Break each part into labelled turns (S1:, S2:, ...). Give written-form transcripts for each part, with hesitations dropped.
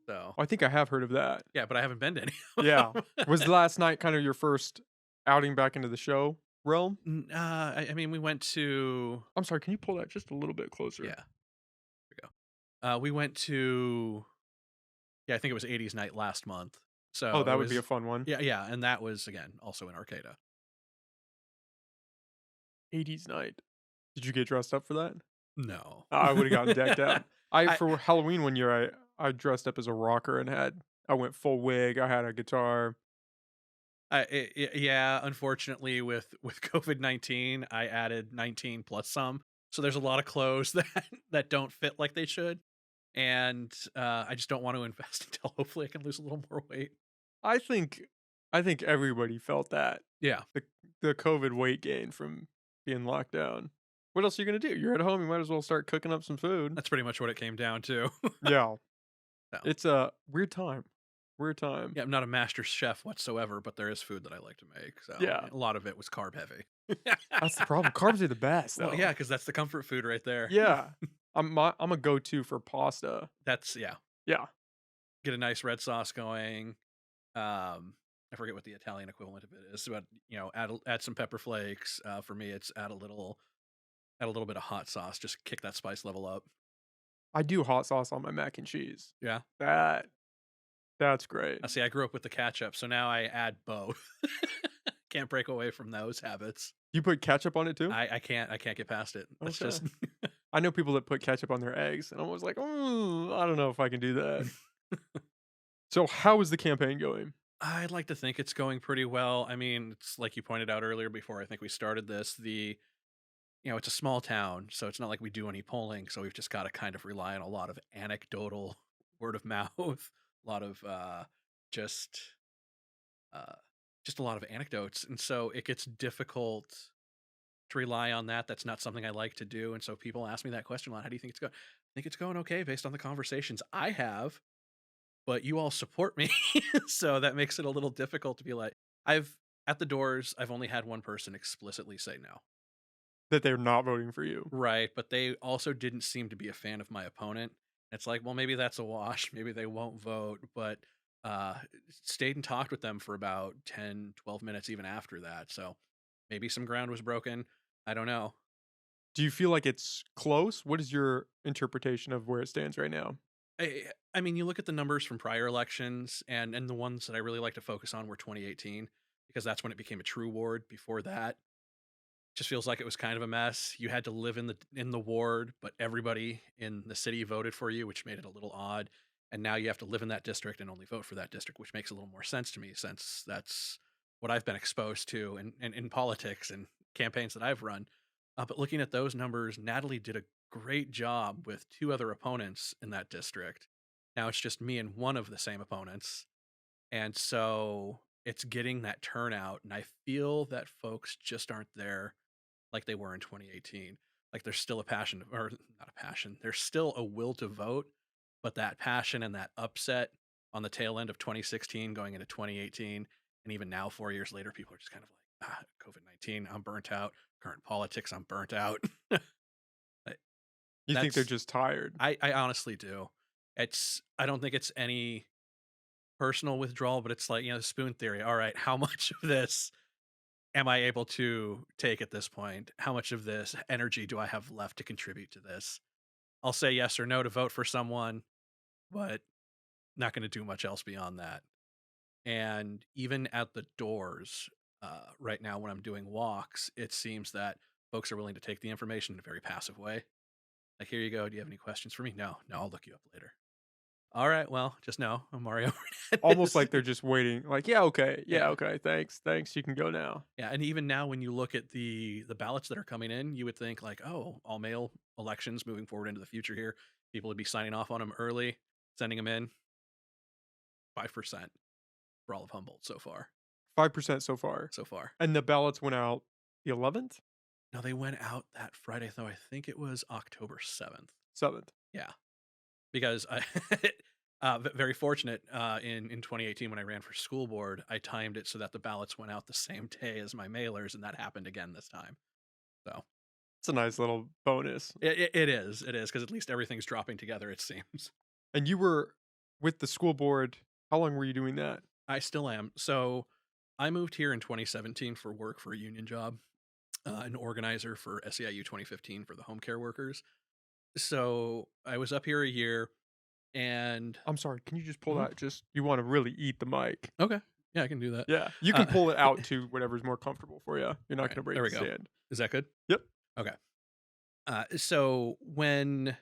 S1: So
S2: I think I have heard of that.
S1: yeah, but I haven't been to any
S2: Yeah.
S1: of them.
S2: Was last night kind of your first outing back into the show realm?
S1: I mean, we went to
S2: I'm sorry, can you pull that just a little bit closer?
S1: yeah, there we go. We went to yeah, I think it was 80s night last month.
S2: Oh,
S1: So it
S2: that would be a
S1: was
S2: fun one.
S1: yeah, yeah, and that was again also in Arcata.
S2: 80s night. Did you get dressed up for that?
S1: No.
S2: I would have gotten decked out.
S1: I
S2: For Halloween one year, I dressed up as a rocker and I went full wig. I had a guitar.
S1: yeah, unfortunately with COVID-19, I added 19 plus some. So there's a lot of clothes that don't fit like they should. And I just don't want to invest until hopefully I can lose a little more weight.
S2: I think I think everybody felt that.
S1: Yeah,
S2: The the COVID weight gain from being locked down. What else are you gonna do? You're at home, you might as well start cooking up some food.
S1: that's pretty much what it came down to.
S2: Yeah.
S1: So
S2: It's a weird time. Weird time.
S1: yeah, I'm not a master chef whatsoever, but there is food that I like to make. So
S2: Yeah.
S1: a lot of it was carb heavy.
S2: That's the problem. Carbs are the best
S1: Well,
S2: though.
S1: yeah, because that's the comfort food right there.
S2: Yeah. I'm a go-to for pasta.
S1: That's yeah.
S2: Yeah.
S1: Get a nice red sauce going. I forget what the Italian equivalent of it is, but add some pepper flakes. For me, it's add a little bit of hot sauce. Just kick that spice level up.
S2: I do hot sauce on my mac and cheese.
S1: Yeah.
S2: That that's great.
S1: I see. I grew up with the ketchup, so now I add both. Can't break away from those habits.
S2: You put ketchup on it too?
S1: I can't. I can't get past it. That's
S2: Okay.
S1: just.
S2: I know people that put ketchup on their eggs, and I'm always like, I don't know if I can do that." So, how is the campaign going?
S1: I'd like to think it's going pretty well. I mean, it's like you pointed out earlier before I think we started this. It's a small town, so it's not like we do any polling. So we've just got to kind of rely on a lot of anecdotal word of mouth, a lot of just uh, just a lot of anecdotes, and so it gets difficult to rely on that. That's not something I like to do, and so people ask me that question a lot. How do you think it's going? I think it's going okay based on the conversations I have, but you all support me, so that makes it a little difficult to be like, I've at the doors. I've only had one person explicitly say no.
S2: That they're not voting for you.
S1: Right, but they also didn't seem to be a fan of my opponent. It's like, well, maybe that's a wash. Maybe they won't vote, but uh stayed and talked with them for about 10, 12 minutes even after that. So maybe some ground was broken. I don't know.
S2: Do you feel like it's close? What is your interpretation of where it stands right now?
S1: I mean, you look at the numbers from prior elections and the ones that I really like to focus on were 2018 because that's when it became a true ward. Before that, just feels like it was kind of a mess. You had to live in the ward, but everybody in the city voted for you, which made it a little odd. And now you have to live in that district and only vote for that district, which makes a little more sense to me since that's what I've been exposed to in politics and campaigns that I've run. But looking at those numbers, Natalie did a great job with two other opponents in that district. Now it's just me and one of the same opponents. And so it's getting that turnout. And I feel that folks just aren't there like they were in 2018. Like there's still a passion, or not a passion, there's still a will to vote, but that passion and that upset on the tail end of 2016 going into 2018, and even now, 4 years later, people are just kind of like, COVID-19, I'm burnt out. Current politics, I'm burnt out. Like,
S2: You think they're
S1: That's,
S2: just tired?
S1: I honestly do. I don't think it's any personal withdrawal, but it's like, spoon theory. All right, how much of this am I able to take at this point? How much of this energy do I have left to contribute to this? I'll say yes or no to vote for someone, but not going to do much else beyond that. And even at the doors, right now when I'm doing walks, it seems that folks are willing to take the information in a very passive way. Like, here you go. Do you have any questions for me? No, no, I'll look you up later. All right, well, just know I'm Mario
S2: Almost
S1: Hernandez.
S2: like they're just waiting, like, "Yeah, okay. Yeah,
S1: Yeah.
S2: okay. Thanks. You can go now."
S1: Yeah, and even now when you look at the ballots that are coming in, you would think like, "Oh, all mail elections moving forward into the future here, people would be signing off on them early, sending them in 5% for all of Humboldt so far."
S2: 5% so far.
S1: So far.
S2: And the ballots went out the 11th?
S1: No, they went out that Friday, though I think it was October 7th.
S2: 7th.
S1: Yeah, because I very fortunate, in 2018 when I ran for school board, I timed it so that the ballots went out the same day as my mailers, and that happened again this time. So
S2: It's a nice little bonus.
S1: it is, because at least everything's dropping together, it seems.
S2: And you were with the school board, how long were you doing that?
S1: I still am. So I moved here in 2017 for work for a union job, an organizer for SEIU 2015 for the home care workers. So I was up here a year and
S2: I'm sorry, can you just pull
S1: Mhm.
S2: that just you wanna really eat the mic.
S1: Okay. Yeah, I can do that.
S2: Yeah, you can
S1: Uh,
S2: pull it out to whatever's more comfortable for you. You're
S1: all
S2: not
S1: right,
S2: gonna
S1: there
S2: break
S1: we
S2: the
S1: go.
S2: stand.
S1: Is that good?
S2: Yep.
S1: Okay. So when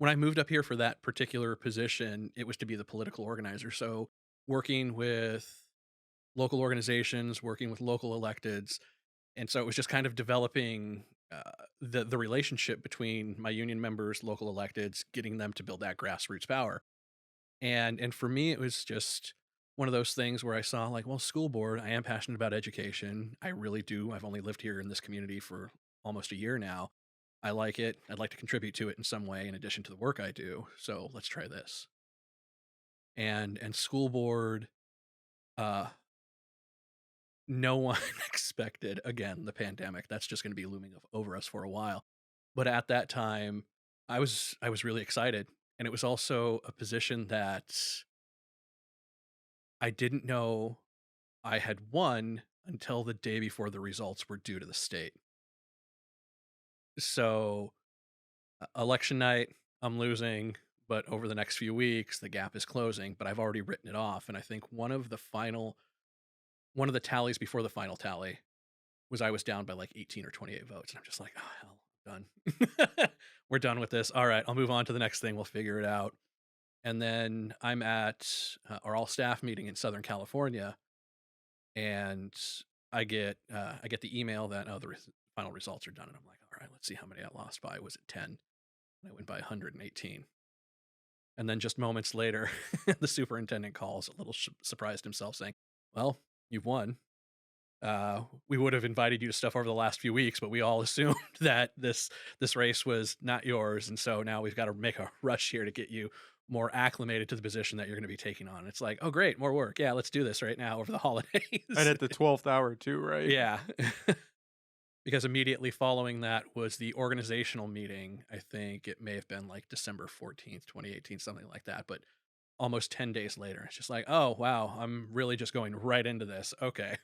S1: I moved up here for that particular position, it was to be the political organizer. So working with local organizations, working with local electeds, and so it was just kind of developing the relationship between my union members, local electeds, getting them to build that grassroots power. And for me, it was just one of those things where I saw like, well, school board. I am passionate about education. I really do. I've only lived here in this community for almost a year now. I like it. I'd like to contribute to it in some way in addition to the work I do. So let's try this. And school board, uh, no one expected again the pandemic. That's just going to be looming over us for a while. But at that time, I was really excited, and it was also a position that I didn't know I had won until the day before the results were due to the state. So, election night, I'm losing, but over the next few weeks, the gap is closing, but I've already written it off. And I think one of the tallies before the final tally was I was down by like 18 or 28 votes. And I'm just like, oh, hell, done. We're done with this. All right, I'll move on to the next thing. We'll figure it out. And then I'm at our all staff meeting in Southern California, and I get the email that oh final results are done, and I'm like, all right, let's see how many I lost by. Was it 10? And I went by 118. And then just moments later, the superintendent calls, a little surprised himself, saying, "Well, you've won. We would have invited you to stuff over the last few weeks, but we all assumed that this race was not yours, and so now we've got to make a rush here to get you more acclimated to the position that you're going to be taking on." It's like, oh, great, more work. Yeah, let's do this right now over the
S2: And
S1: holidays.
S2: at the 12th hour too, right?
S1: Yeah. Because immediately following that was the organizational meeting. I think it may have been like December 14th, 2018, something like that. But almost 10 days later, it's just like, oh, wow, I'm really just going right into this. Okay.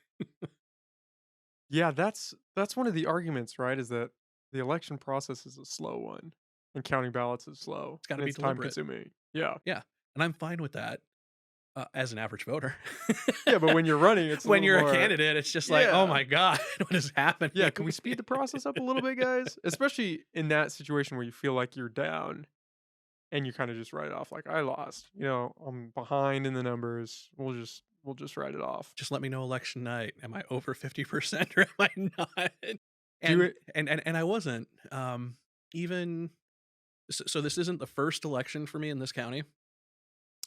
S2: Yeah, that's one of the arguments, right, is that the election process is a slow one, and counting ballots is slow,
S1: It's got to
S2: and
S1: be
S2: it's time
S1: deliberate.
S2: consuming. Yeah.
S1: Yeah. And I'm fine with that as an average voter.
S2: Yeah, but when you're running, it's a
S1: When
S2: little
S1: you're a
S2: more.
S1: candidate, it's just like, oh
S2: Yeah.
S1: my God, what is
S2: Yeah,
S1: happening?
S2: can we speed the process up a little bit, guys? Especially in that situation where you feel like you're down and you kinda just write it off like, "I lost, I'm behind in the numbers. We'll just write it off."
S1: Just let me know election night. Am I over 50% or am I not?
S2: Do
S1: And
S2: it.
S1: and I wasn't. Even so this isn't the first election for me in this county.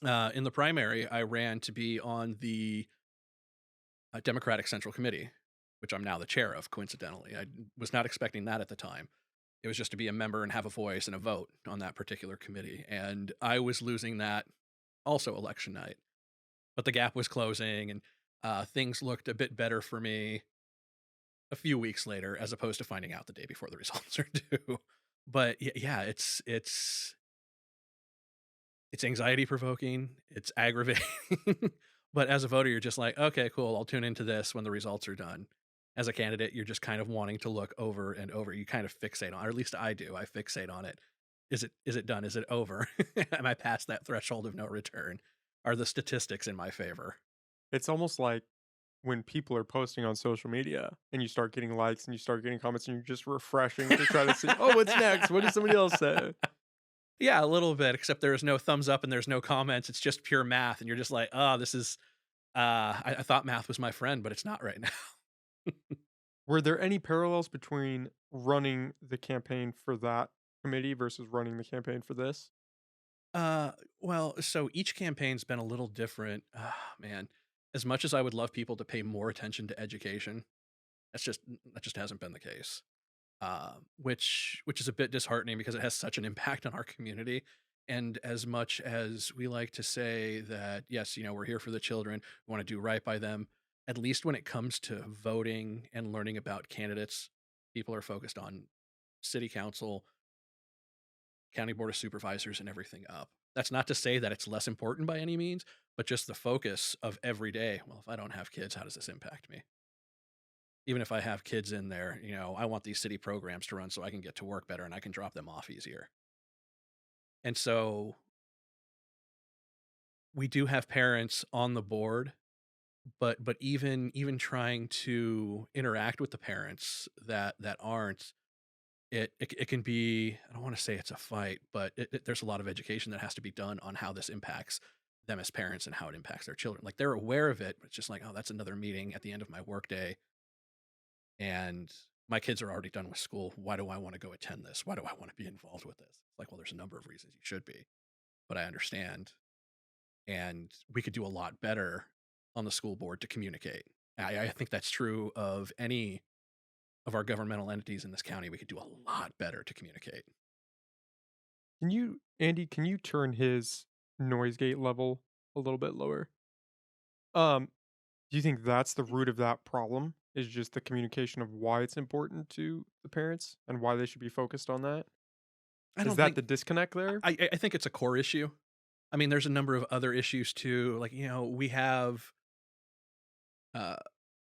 S1: In the primary, I ran to be on the Democratic Central Committee, which I'm now the chair of, coincidentally. I was not expecting that at the time. It was just to be a member and have a voice and a vote on that particular committee. And I was losing that also election night. But the gap was closing, and things looked a bit better for me a few weeks later, as opposed to finding out the day before the results are due. But yeah, it's anxiety provoking, it's aggravating. But as a voter, you're just like, okay, cool, I'll tune into this when the results are done. As a candidate, you're just kind of wanting to look over and over. You kind of fixate on, or at least I do. I fixate on it. Is it done? Is it over? Am I past that threshold of no return? Are the statistics in my favor?
S2: It's almost like when people are posting on social media and you start getting likes and you start getting comments and you're just refreshing to try to see, "Oh, what's next? What did somebody else say?"
S1: Yeah, a little bit, except there's no thumbs up and there's no comments. It's just pure math. And you're just like, oh, this is, I thought math was my friend, but it's not right now.
S2: Were there any parallels between running the campaign for that committee versus running the campaign for this?
S1: Uh, well, so each campaign's been a little different. Man, as much as I would love people to pay more attention to education, that just hasn't been the case. Which is a bit disheartening because it has such an impact on our community. And as much as we like to say that, yes, we're here for the children, we want to do right by them, at least when it comes to voting and learning about candidates, people are focused on city council, county board of supervisors, and everything up. That's not to say that it's less important by any means, but just the focus of every day. Well, if I don't have kids, how does this impact me? Even if I have kids in there, I want these city programs to run so I can get to work better and I can drop them off easier. And so we do have parents on the board, but even trying to interact with the parents that aren't, it can be, I don't want to say it's a fight, but there's a lot of education that has to be done on how this impacts them as parents and how it impacts their children. Like they're aware of it, but it's just like, oh, that's another meeting at the end of my workday, and my kids are already done with school. Why do I want to go attend this? Why do I want to be involved with this? It's like, well, there's a number of reasons you should be, but I understand, and we could do a lot better on the school board to communicate. I think that's true of any of our governmental entities in this county. We could do a lot better to communicate.
S2: Can you turn his noise gate level a little bit lower? Um, do you think that's the root of that problem? Is just the communication of why it's important to the parents and why they should be focused on that?
S1: I
S2: Is
S1: don't
S2: that
S1: think
S2: the disconnect there?
S1: I think it's a core issue. I mean, there's a number of other issues too. Like, uh,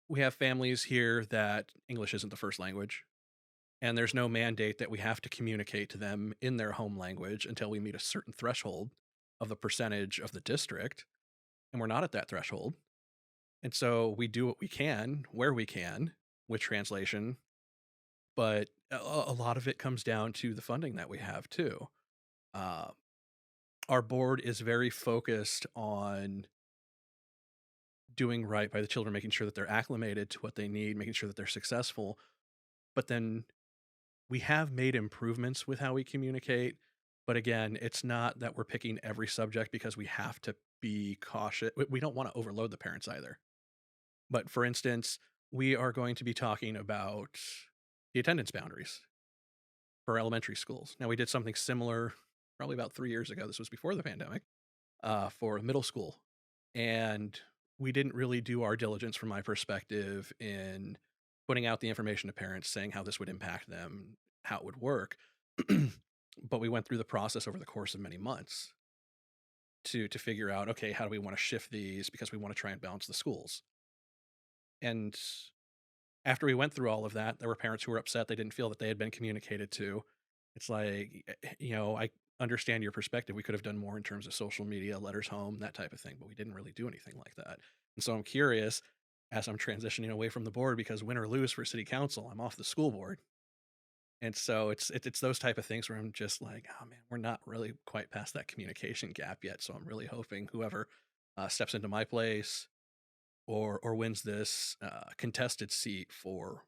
S1: we have families here that English isn't the first language, and there's no mandate that we have to communicate to them in their home language until we meet a certain threshold of the percentage of the district, and we're not at that threshold. And so we do what we can where we can with translation, but a lot of it comes down to the funding that we have too. Uh, our board is very focused on doing right by the children, making sure that they're acclimated to what they need, making sure that they're successful. But then we have made improvements with how we communicate. But again, it's not that we're picking every subject because we have to be cautious. We don't want to overload the parents either. But for instance, we are going to be talking about the attendance boundaries for elementary schools. Now, we did something similar probably about 3 years ago. This was before the pandemic, for middle school. And we didn't really do our diligence from my perspective in putting out the information to parents saying how this would impact them, how it would work. But we went through the process over the course of many months to figure out, okay, how do we want to shift these because we want to try and balance the schools. And after we went through all of that, there were parents who were upset they didn't feel that they had been communicated to. It's like, I understand your perspective. We could have done more in terms of social media, letters home, that type of thing, but we didn't really do anything like that. And so I'm curious as I'm transitioning away from the board, because win or lose for city council, I'm off the school board. And so it's those type of things where I'm just like, oh man, we're not really quite past that communication gap yet. So I'm really hoping whoever steps into my place or wins this contested seat for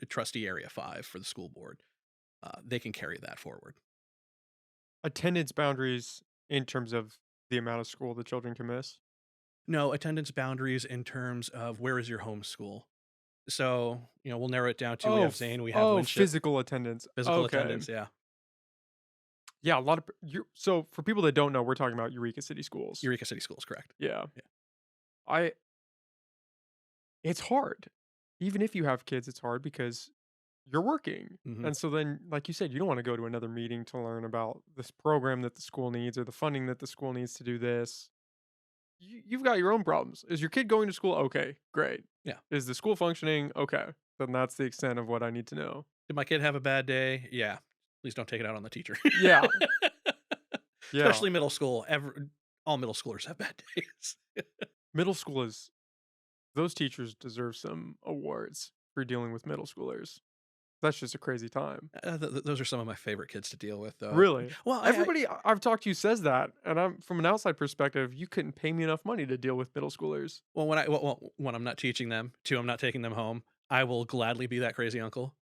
S1: trustee area 5 for the school board, they can carry that forward.
S2: Attendance boundaries in terms of the amount of school the children can miss?
S1: No, attendance boundaries in terms of where is your home school. So, we'll narrow it down to we have Zane, we have Winship,
S2: Physical attendance.
S1: physical
S2: Okay.
S1: attendance. Yeah.
S2: Yeah, a lot of so for people that don't know, we're talking about Eureka City Schools.
S1: Eureka City Schools, correct.
S2: Yeah.
S1: Yeah.
S2: I It's hard. Even if you have kids, it's hard because you're working.
S1: Hmm.
S2: And so then, like you said, you don't want to go to another meeting to learn about this program that the school needs or the funding that the school needs to do this. You've got your own problems. Is your kid going to school? Okay, great.
S1: Yeah.
S2: Is the school functioning? Okay. Then that's the extent of what I need to know.
S1: Did my kid have a bad day? Yeah. Please don't take it out on the teacher.
S2: Yeah. Yeah.
S1: Especially middle school. All middle schoolers have bad days.
S2: Middle school is, those teachers deserve some awards for dealing with middle schoolers. That's just a crazy time.
S1: Those are some of my favorite kids to deal with, though.
S2: Really?
S1: Well,
S2: Everybody I've talked to says that, and I'm from an outside perspective, you couldn't pay me enough money to deal with middle schoolers.
S1: well, when I'm not teaching them, two, I'm not taking them home. I will gladly be that crazy uncle,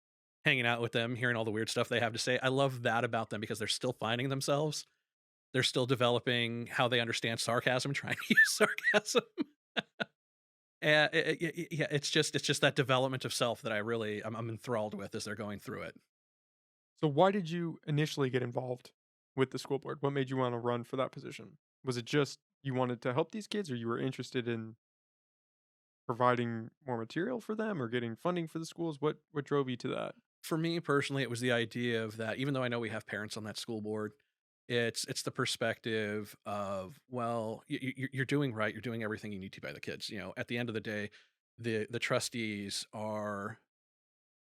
S1: hanging out with them, hearing all the weird stuff they have to say. I love that about them because they're still finding themselves. They're still developing how they understand sarcasm, trying to use sarcasm. Yeah, it's just that development of self that I'm enthralled with as they're going through it.
S2: So why did you initially get involved with the school board? What made you want to run for that position? Was it just you wanted to help these kids or you were interested in providing more material for them or getting funding for the schools? What drove you to that?
S1: For me personally, it was the idea of that. Even though I know we have parents on that school board, It's the perspective of, well, you're doing right, you're doing everything you need to by the kids. At the end of the day, the trustees are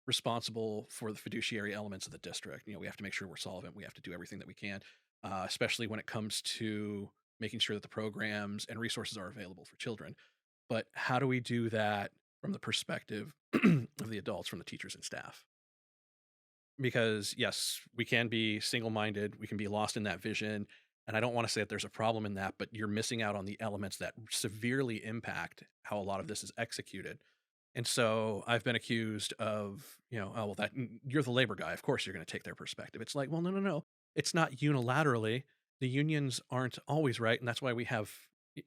S1: responsible for the fiduciary elements of the district. We have to make sure we're solvent. We have to do everything that we can, especially when it comes to making sure that the programs and resources are available for children. But how do we do that from the perspective of the adults, from the teachers and staff? Because yes, we can be single-minded, we can be lost in that vision, and I don't want to say that there's a problem in that, but you're missing out on the elements that severely impact how a lot of this is executed. And so I've been accused of, oh, well, you're the labor guy. Of course, you're going to take their perspective. It's like, well, no, no, no. It's not unilaterally. The unions aren't always right, and that's why we have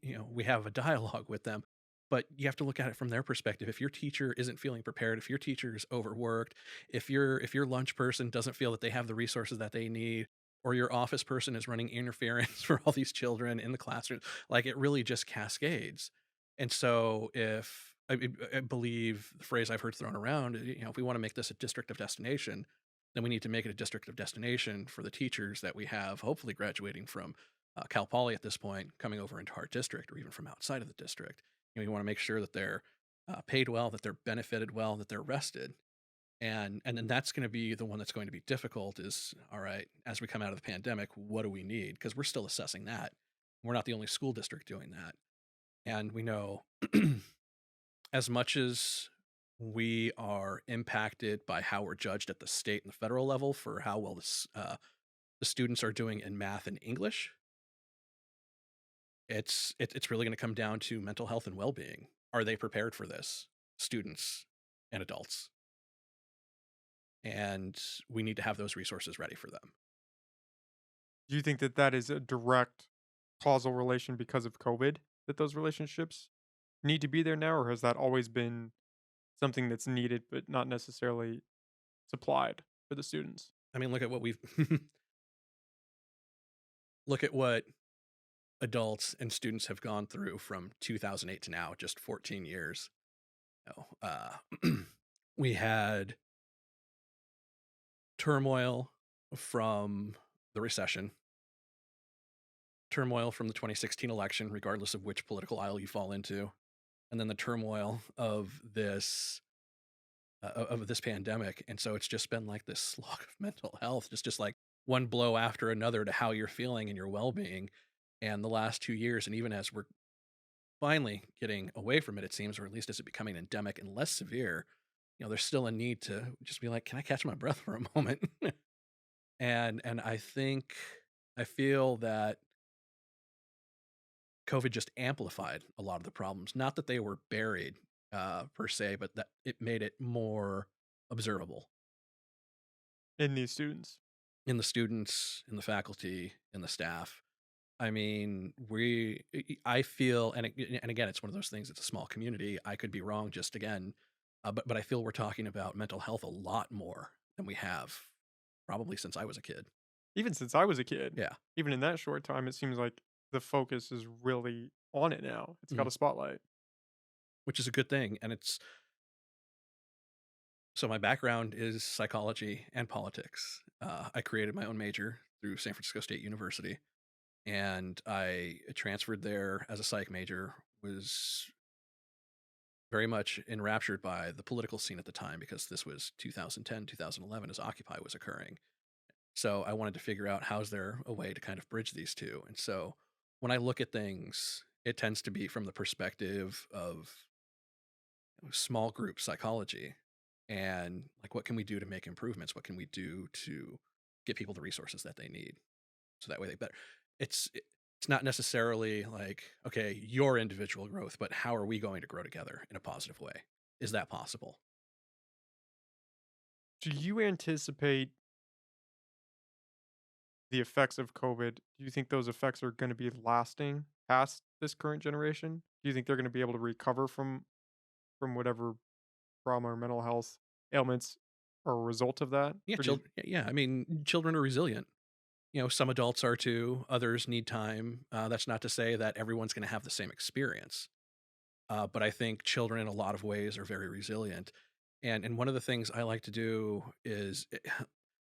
S1: a dialogue with them. But you have to look at it from their perspective. If your teacher isn't feeling prepared, if your teacher is overworked, if your lunch person doesn't feel that they have the resources that they need, or your office person is running interference for all these children in the classroom, like it really just cascades. And so if I believe the phrase I've heard thrown around, if we want to make this a district of destination, then we need to make it a district of destination for the teachers that we have, hopefully graduating from Cal Poly at this point, coming over into our district, or even from outside of the district. You want to make sure that they're paid well, that they're benefited well, that they're rested, and then that's going to be the one that's going to be difficult. Is all right as we come out of the pandemic, what do we need? Because we're still assessing that. We're not the only school district doing that, and we know as much as we are impacted by how we're judged at the state and the federal level for how well the students are doing in math and English. It's really going to come down to mental health and well-being. Are they prepared for this? Students and adults. And we need to have those resources ready for them.
S2: Do you think that that is a direct causal relation because of COVID, that those relationships need to be there now, or has that always been something that's needed but not necessarily supplied for the students?
S1: I mean, look at what we've look at what adults and students have gone through from 2008 to now, just 14 years. We had turmoil from the recession, turmoil from the 2016 election, regardless of which political aisle you fall into, and then the turmoil of this pandemic. And so it's just been like this slog of mental health, just like one blow after another to how you're feeling and your well-being. And the last 2 years, and even as we're finally getting away from it, it seems, or at least as it becoming endemic and less severe, there's still a need to just be like, can I catch my breath for a moment? And I feel that COVID just amplified a lot of the problems. Not that they were buried per se, but that it made it more observable
S2: In these students?
S1: in the students, in the faculty, in the staff. I mean, I feel, and again, it's one of those things. It's a small community. I could be wrong. Just again, but I feel we're talking about mental health a lot more than we have probably since I was a kid.
S2: Even since I was a kid,
S1: Yeah,
S2: even in that short time, it seems like the focus is really on it now. It's got
S1: mhm,
S2: a spotlight.
S1: which is a good thing. And it's so my background is psychology and politics. I created my own major through San Francisco State University, and I transferred there as a psych major. Was very much enraptured by the political scene at the time because this was 2010, 2011 as Occupy was occurring. So I wanted to figure out how's there a way to kind of bridge these two. And so when I look at things, it tends to be from the perspective of small group psychology and like what can we do to make improvements? What can we do to get people the resources that they need so that way they better. It's not necessarily like okay your individual growth, but how are we going to grow together in a positive way? Is that possible?
S2: Do you anticipate the effects of COVID? Do you think those effects are going to be lasting past this current generation? Do you think they're going to be able to recover from whatever trauma or mental health ailments are a result of that?
S1: Yeah,
S2: Or do you,
S1: children. Yeah, I mean, children are resilient. Some adults are too. Others need time. That's not to say that everyone's going to have the same experience. But I think children, in a lot of ways, are very resilient. And one of the things I like to do is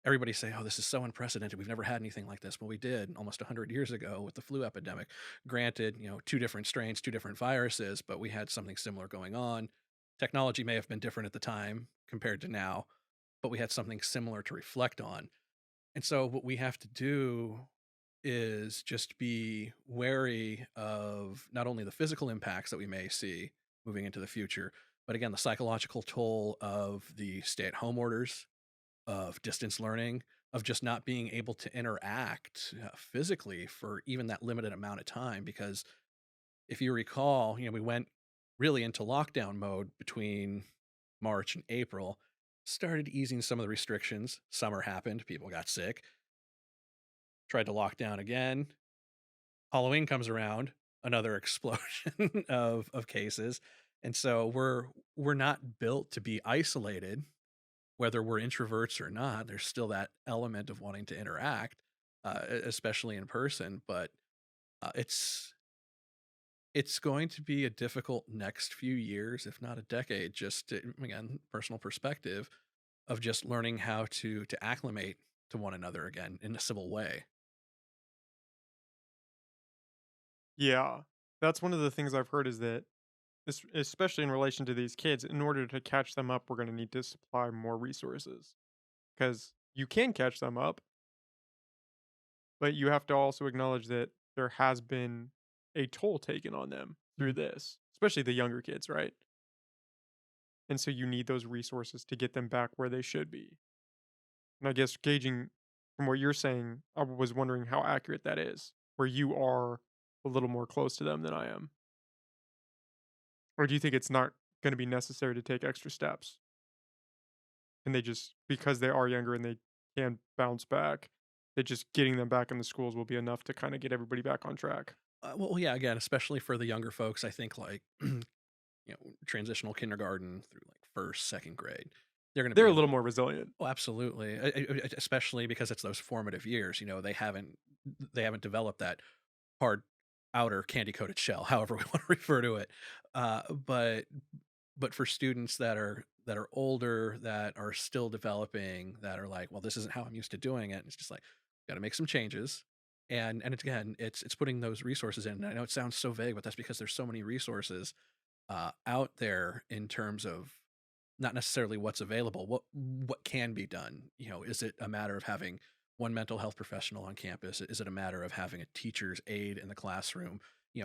S1: everybody say, "Oh, this is so unprecedented. We've never had anything like this." Well, we did almost 100 years ago with the flu epidemic. Granted, two different strains, two different viruses, but we had something similar going on. Technology may have been different at the time compared to now, but we had something similar to reflect on. And so what we have to do is just be wary of not only the physical impacts that we may see moving into the future, but again, the psychological toll of the stay-at-home orders, of distance learning, of just not being able to interact physically for even that limited amount of time. Because if you recall, we went really into lockdown mode between March and April, started easing some of the restrictions. Summer happened, people got sick, tried to lock down again. Halloween comes around, another explosion of cases. And so we're not built to be isolated, whether we're introverts or not. There's still that element of wanting to interact, especially in person. But it's going to be a difficult next few years, if not a decade. Just again, personal perspective of just learning how to acclimate to one another again in a civil way.
S2: Yeah. That's one of the things I've heard is that this, especially in relation to these kids, in order to catch them up, we're going to need to supply more resources because you can catch them up, but you have to also acknowledge that there has been a toll taken on them through
S1: Mhm.
S2: this, especially the younger kids, right? And so you need those resources to get them back where they should be. And I guess gauging from what you're saying, I was wondering how accurate that is, where you are a little more close to them than I am. Or do you think it's not going to be necessary to take extra steps? And they just, because they are younger and they can bounce back, that just getting them back in the schools will be enough to kind of get everybody back on track.
S1: Well, yeah, again, especially for the younger folks, I think like transitional kindergarten through like first, second grade, they're going to
S2: They're
S1: be
S2: a
S1: able.
S2: little more resilient.
S1: Oh, absolutely. Especially because it's those formative years. They haven't developed that hard outer candy coated shell, however we want to refer to it. But for students that are older, that are still developing, that are like, well, this isn't how I'm used to doing it. It's just like, got to make some changes. And it's again, it's putting those resources in. And I know it sounds so vague, but that's because there's so many resources out there in terms of not necessarily what's available, what can be done. Is it a matter of having one mental health professional on campus? Is it a matter of having a teacher's aide in the classroom?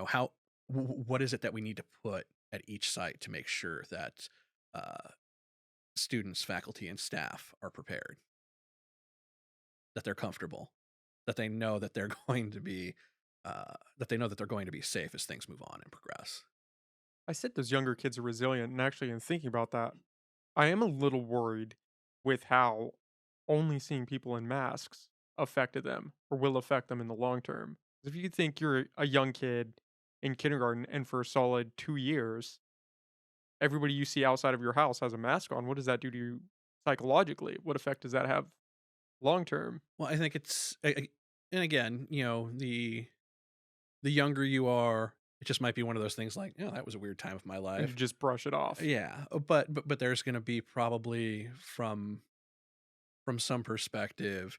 S1: How what is it that we need to put at each site to make sure that uh, students, faculty, and staff are prepared, that they're comfortable, that they know that they're going to be safe as things move on and progress.
S2: I said those younger kids are resilient, and actually, in thinking about that, I am a little worried with how only seeing people in masks affected them or will affect them in the long term. If you think you're a young kid in kindergarten and for a solid 2 years, everybody you see outside of your house has a mask on, what does that do to you psychologically? What effect does that have long term?
S1: Well, I think and again, the younger you are, it just might be one of those things like, that was a weird time of my
S2: And you
S1: life.
S2: just brush it off.
S1: Yeah, but there's going to be probably from some perspective,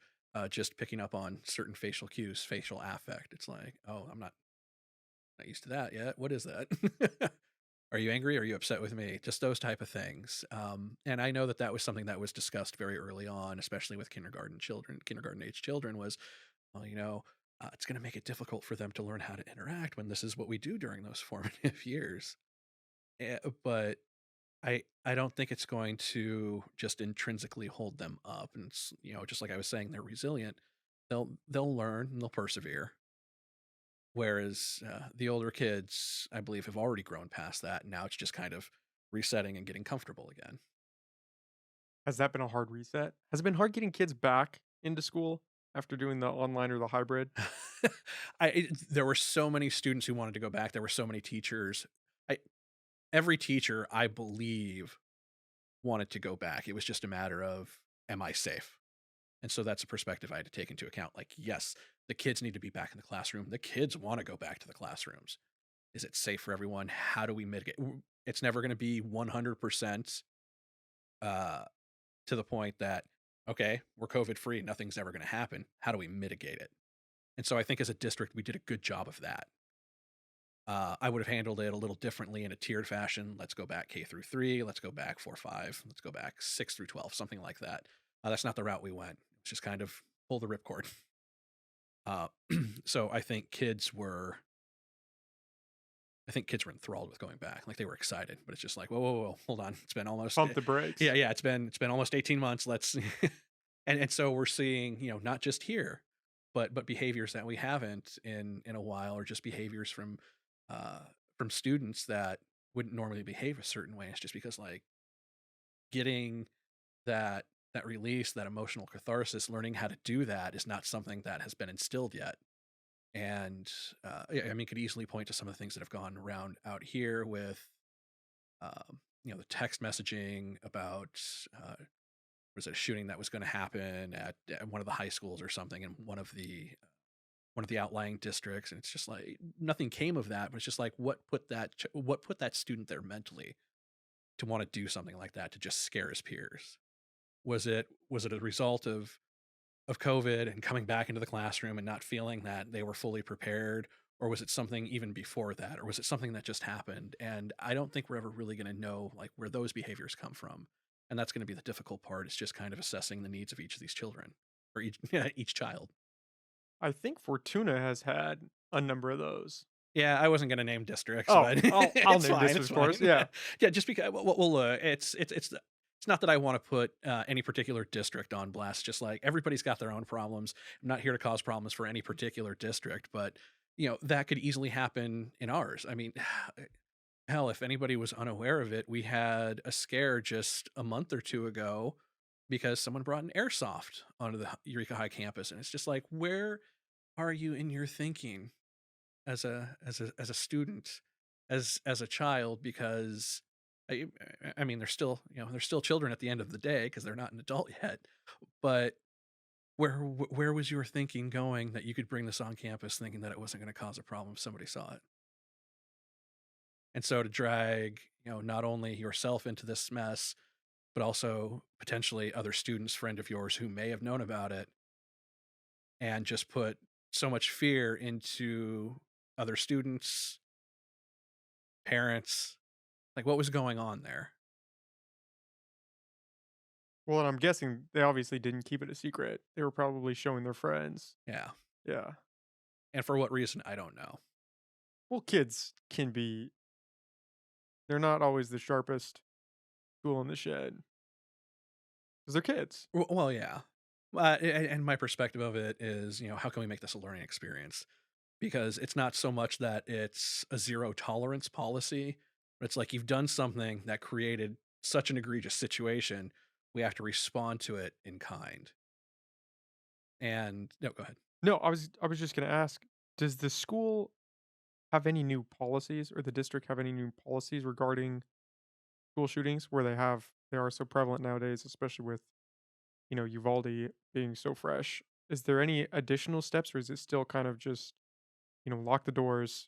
S1: just picking up on certain facial cues, facial affect. It's like, oh, I'm not used to that yet. What is that? Are you angry? Are you upset with me? Just those type of things. And I know that that was something that was discussed very early on, especially with kindergarten age children. Was well, it's going to make it difficult for them to learn how to interact when this is what we do during those formative years. But I don't think it's going to just intrinsically hold them up. And it's just like I was saying, they're resilient. They'll learn and they'll persevere. Whereas the older kids, I believe, have already grown past that. And now it's just kind of resetting and getting comfortable again.
S2: Has that been a hard reset? Has it been hard getting kids back into school after doing the online or the hybrid?
S1: There were so many students who wanted to go back. There were so many teachers. I Every teacher, I believe, wanted to go back. It was just a matter of, am I safe? And so that's a perspective I had to take into account. Like, yes, the kids need to be back in the classroom. The kids want to go back to the classrooms. Is it safe for everyone? How do we mitigate? It's never going to be 100% uh, to the point that Okay, we're COVID free. Nothing's ever going to happen. How do we mitigate it? And so I think as a district, we did a good job of that. I would have handled it a little differently in a tiered fashion. Let's go back K through 3. Let's go back 4, 5. Let's go back 6 through 12, something like that. That's not the route we went. It's just kind of pull the ripcord. Uh, so I think kids were enthralled with going back. Like they were excited, but it's just like, whoa, whoa, whoa, hold on. It's been almost,
S2: Pump the brakes.
S1: yeah, yeah. It's been almost 18 months. Let's, and so we're seeing, not just here, but behaviors that we haven't in a while, or just behaviors uh, from students that wouldn't normally behave a certain way. It's just because like getting that release, that emotional catharsis, learning how to do that is not something that has been instilled yet. And yeah, I mean, could easily point to some of the things that have gone around out here with, the text messaging about was it a shooting that was going to happen at one of the high schools or something in one of the outlying districts, and it's just like nothing came of that. But it's just like what put that student there mentally to want to do something like that to just scare his peers? Was it a result of COVID and coming back into the classroom and not feeling that they were fully prepared? Or was it something even before that? Or was it something that just happened? And I don't think we're ever really going to know like where those behaviors come from. And that's going to be the difficult part. It's just kind of assessing the needs of each of these children or each, yeah, each child.
S2: I think Fortuna has had a number of those.
S1: Yeah, I wasn't going to name districts,
S2: Oh,
S1: but
S2: I'll
S1: it's
S2: name
S1: fine.
S2: this,
S1: It's
S2: of course.
S1: fine.
S2: Yeah.
S1: Yeah, just because it's not that I want to put any particular district on blast. Just like everybody's got their own problems. I'm not here to cause problems for any particular district, but that could easily happen in ours. I mean, hell, if anybody was unaware of it, we had a scare just a month or two ago because someone brought an airsoft onto the Eureka High campus, and it's just like, where are you in your thinking as a student, as a child? Because I, I mean, they're still children at the end of the day because they're not an adult yet. But where was your thinking going that you could bring this on campus thinking that it wasn't going to cause a problem if somebody saw it? And so to drag, not only yourself into this mess, but also potentially other students, friend of yours who may have known about it, and just put so much fear into other students, parents, like what was going on there?
S2: Well, and I'm guessing they obviously didn't keep it a secret. They were probably showing their friends.
S1: Yeah.
S2: Yeah.
S1: And for what reason, I don't know.
S2: Well, kids can be, they're not always the sharpest tool in the shed because they're kids.
S1: Well, yeah. And my perspective of it is, how can we make this a learning experience? Because it's not so much that it's a zero tolerance policy, but it's like you've done something that created such an egregious situation. We have to respond to it in kind. And no, go ahead.
S2: No, I was just going to ask, does the school have any new policies or the district have any new policies regarding school shootings where they are so prevalent nowadays, especially with, Uvalde being so fresh? Is there any additional steps or is it still kind of just, lock the doors,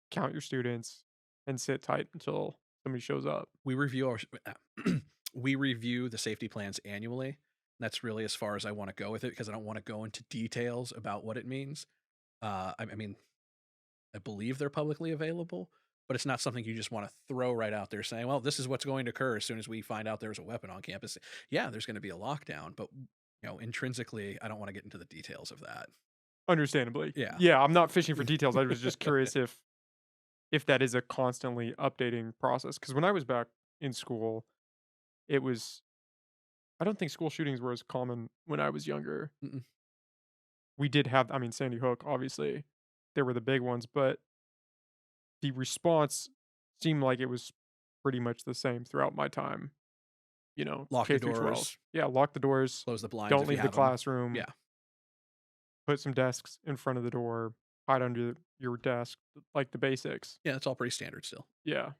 S2: count your students, and sit tight until somebody shows up?
S1: We review our we review the safety plans annually. That's really as far as I want to go with it because I don't want to go into details about what it means. I mean, I believe they're publicly available, but it's not something you just want to throw right out there saying, well, this is what's going to occur as soon as we find out there's a weapon on campus. Yeah, there's going to be a lockdown, but intrinsically, I don't want to get into the details of that.
S2: Understandably.
S1: Yeah.
S2: Yeah, I'm not fishing for details. I was just curious if that is a constantly updating process. Because when I was back in school, it was I don't think school shootings were as common when I was younger.
S1: Mm-mm.
S2: We did have, I mean, Sandy Hook, obviously, they were the big ones, but the response seemed like it was pretty much the same throughout my time,
S1: Lock
S2: K
S1: the
S2: through 12.
S1: doors,
S2: Yeah, lock the doors,
S1: close the blinds
S2: don't
S1: if you
S2: leave the
S1: have them.
S2: classroom,
S1: Yeah.
S2: put some desks in front of the door, hide under your desk, like the basics.
S1: Yeah, it's all pretty standard still.
S2: Yeah.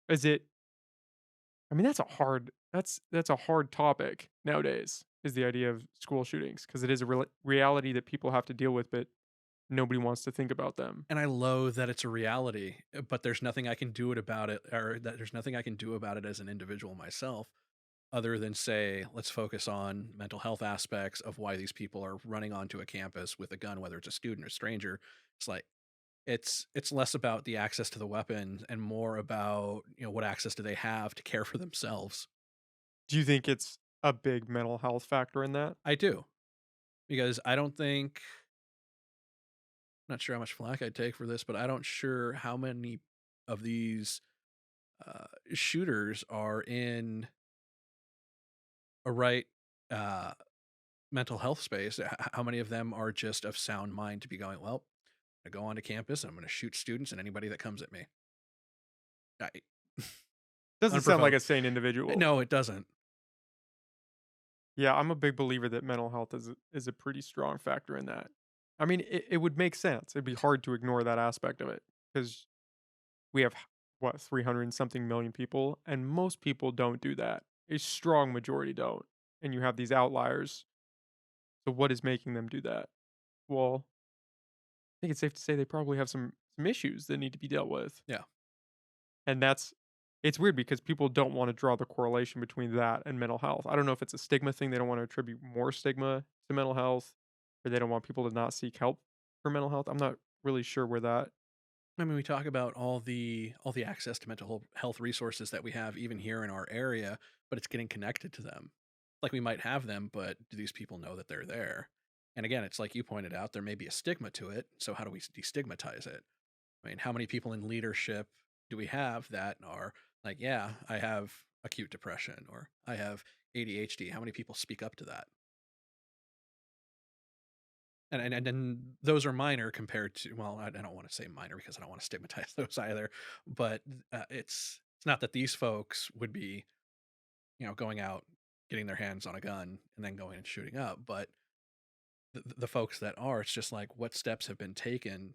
S2: Is it I mean, that's a hard topic nowadays, is the idea of school shootings because it is a reality that people have to deal with, but nobody wants to think about them.
S1: And I loathe that it's a reality, but there's nothing I can do it about it, or that there's nothing I can do about it as an individual myself. other than say, let's focus on mental health aspects of why these people are running onto a campus with a gun, whether it's a student or stranger. It's like it's less about the access to the weapon and more about, what access do they have to care for themselves.
S2: Do you think it's a big mental health factor in that?
S1: I do, because I don't think, not sure how much flack I'd take for this, but I don't sure how many of these shooters are in a right uh, mental health space. How many of them are just of sound mind to be going, well, I go onto campus and I'm going to shoot students and anybody that comes at me. I,
S2: Doesn't sound like
S1: unprovoked.
S2: a sane individual.
S1: No, it doesn't.
S2: Yeah, I'm a big believer that mental health is a pretty strong factor in that. I mean, it would make sense. It'd be hard to ignore that aspect of it because we have what 300 and something million people, and most people don't do that. A strong majority don't, and you have these outliers. So, what is making them do that? Well, I think it's safe to say they probably have some issues that need to be dealt with,
S1: Yeah.
S2: and it's weird because people don't want to draw the correlation between that and mental health. I don't know if it's a stigma thing. They don't want to attribute more stigma to mental health, or they don't want people to not seek help for mental health. I'm not really sure where that.
S1: I mean, we talk about all the access to health resources that we have even here in our area, but it's getting connected to them. Like we might have them, but do these people know that they're there? And again, it's like you pointed out, there may be a stigma to it. So how do we destigmatize it? I mean, how many people in leadership do we have that are like, yeah, I have acute depression or I have ADHD? How many people speak up to that? And then those are minor compared to, well, I don't want to say minor because I don't want to stigmatize those either. But it's not that these folks would be, going out, getting their hands on a gun and then going and shooting up. But the folks that are, it's just like what steps have been taken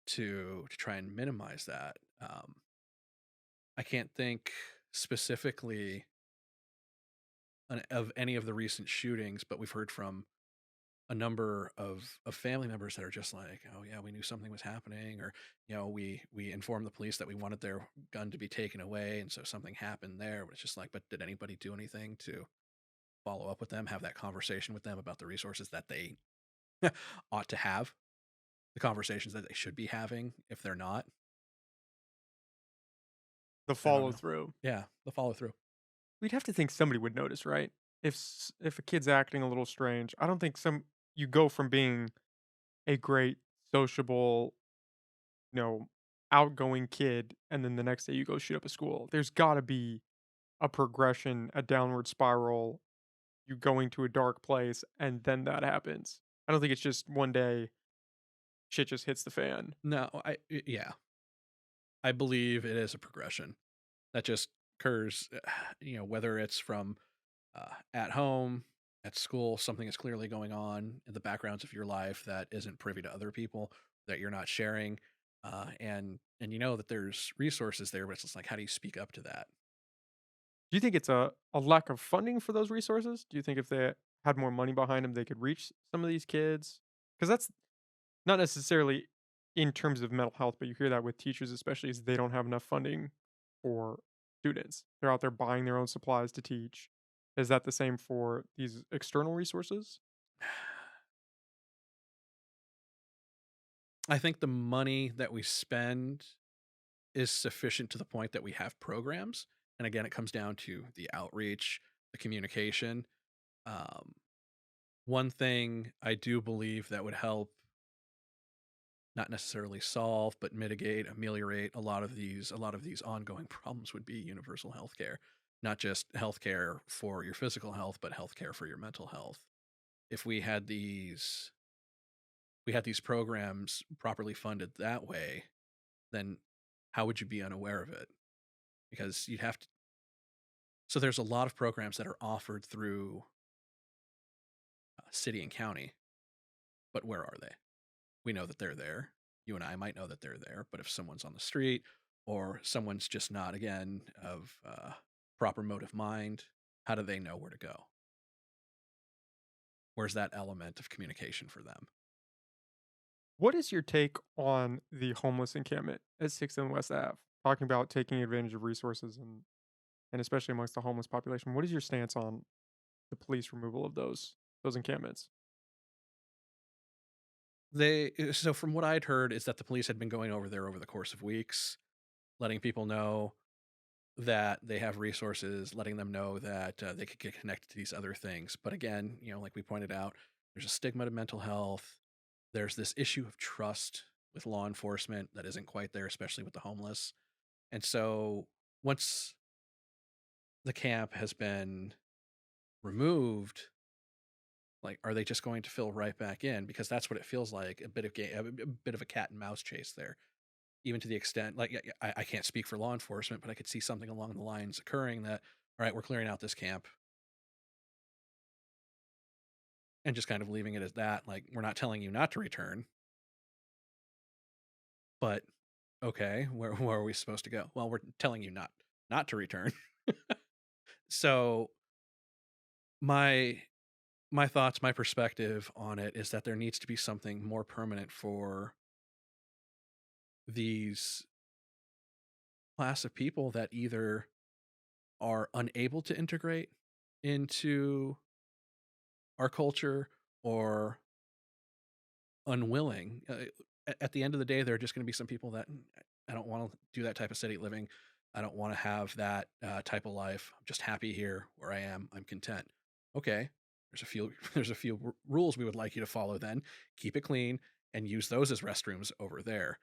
S1: to try and minimize that. I can't think specifically of any of the recent shootings, but we've heard from a number of family members that are just like, oh yeah, we knew something was happening, or we informed the police that we wanted their gun to be taken away, and so something happened there. But it's just like, but did anybody do anything to follow up with them, have that conversation with them about the resources that they ought to have, the conversations that they should be having if they're not?
S2: The
S1: I don't
S2: follow
S1: know.
S2: through.
S1: Yeah, the follow through.
S2: We'd have to think somebody would notice, right? If a kid's acting a little strange, I don't think some you go from being a great sociable, you know, outgoing kid, and then the next day you go shoot up a school. There's got to be a progression, a downward spiral. You going to a dark place, and then that happens. I don't think it's just one day shit just hits the fan.
S1: No, yeah, I believe it is a progression that just occurs. Whether it's from at home, at school, something is clearly going on in the backgrounds of your life that isn't privy to other people, that you're not sharing, and you know that there's resources there, but it's just like, how do you speak up to that?
S2: Do you think it's a lack of funding for those resources? Do you think if they had more money behind them, they could reach some of these kids? Because that's not necessarily in terms of mental health, but you hear that with teachers, especially as they don't have enough funding for students. They're out there buying their own supplies to teach. Is that the same for these external resources?
S1: I think the money that we spend is sufficient to the point that we have programs. And again, it comes down to the outreach, the communication. Um, One thing I do believe that would help, not necessarily solve, but mitigate, ameliorate a lot of these ongoing problems would be universal health care. Not just healthcare for your physical health, but healthcare for your mental health. If we had these programs properly funded that way, then how would you be unaware of it? Because you'd have to. So there's a lot of programs that are offered through city and county, but where are they? We know that they're there. You and I might know that they're there, but if someone's on the street or someone's just not, again, of proper motive mind, how do they know where to go? Where's that element of communication for them?
S2: What is your take on the homeless encampment at 6th and West Ave? Talking about taking advantage of resources and especially amongst the homeless population. What is your stance on the police removal of those encampments?
S1: So from what I'd heard is that the police had been going over there over the course of weeks, letting people know that they have resources, letting them know that they could get connected to these other things. But again, like we pointed out, there's a stigma to mental health. There's this issue of trust with law enforcement that isn't quite there, especially with the homeless. And so once the camp has been removed, like, are they just going to fill right back in? Because that's what it feels like, a bit of a cat and mouse chase there. Even to the extent, like, yeah, I can't speak for law enforcement, but I could see something along the lines occurring that, all right, we're clearing out this camp and just kind of leaving it as that. Like, we're not telling you not to return, but okay, where are we supposed to go? Well, we're telling you not to return. So my my thoughts, my perspective on it is that there needs to be something more permanent for these class of people that either are unable to integrate into our culture or unwilling. At the end of the day, there are just going to be some people that I don't want to do that type of city living. I don't want to have that type of life. I'm just happy here where I am. I'm content. Okay, there's a few rules we would like you to follow. Then keep it clean and use those as restrooms over there.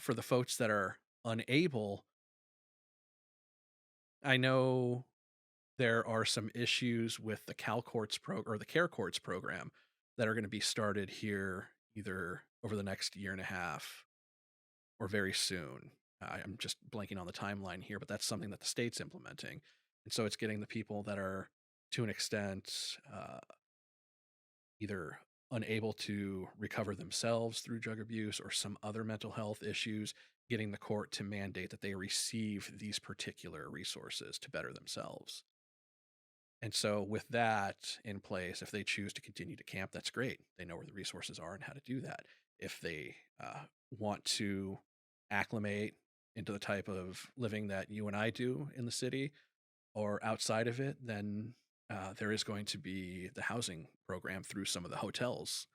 S1: For the folks that are unable, I know there are some issues with the Cal Courts or the Care Courts program that are going to be started here either over the next year and a half or very soon. I'm just blanking on the timeline here, but that's something that the state's implementing. And so it's getting the people that are, to an extent, either unable to recover themselves through drug abuse or some other mental health issues, getting the court to mandate that they receive these particular resources to better themselves. And so, with that in place, if they choose to continue to camp, that's great. They know where the resources are and how to do that. If they want to acclimate into the type of living that you and I do in the city or outside of it, then there is going to be the housing program through some of the hotels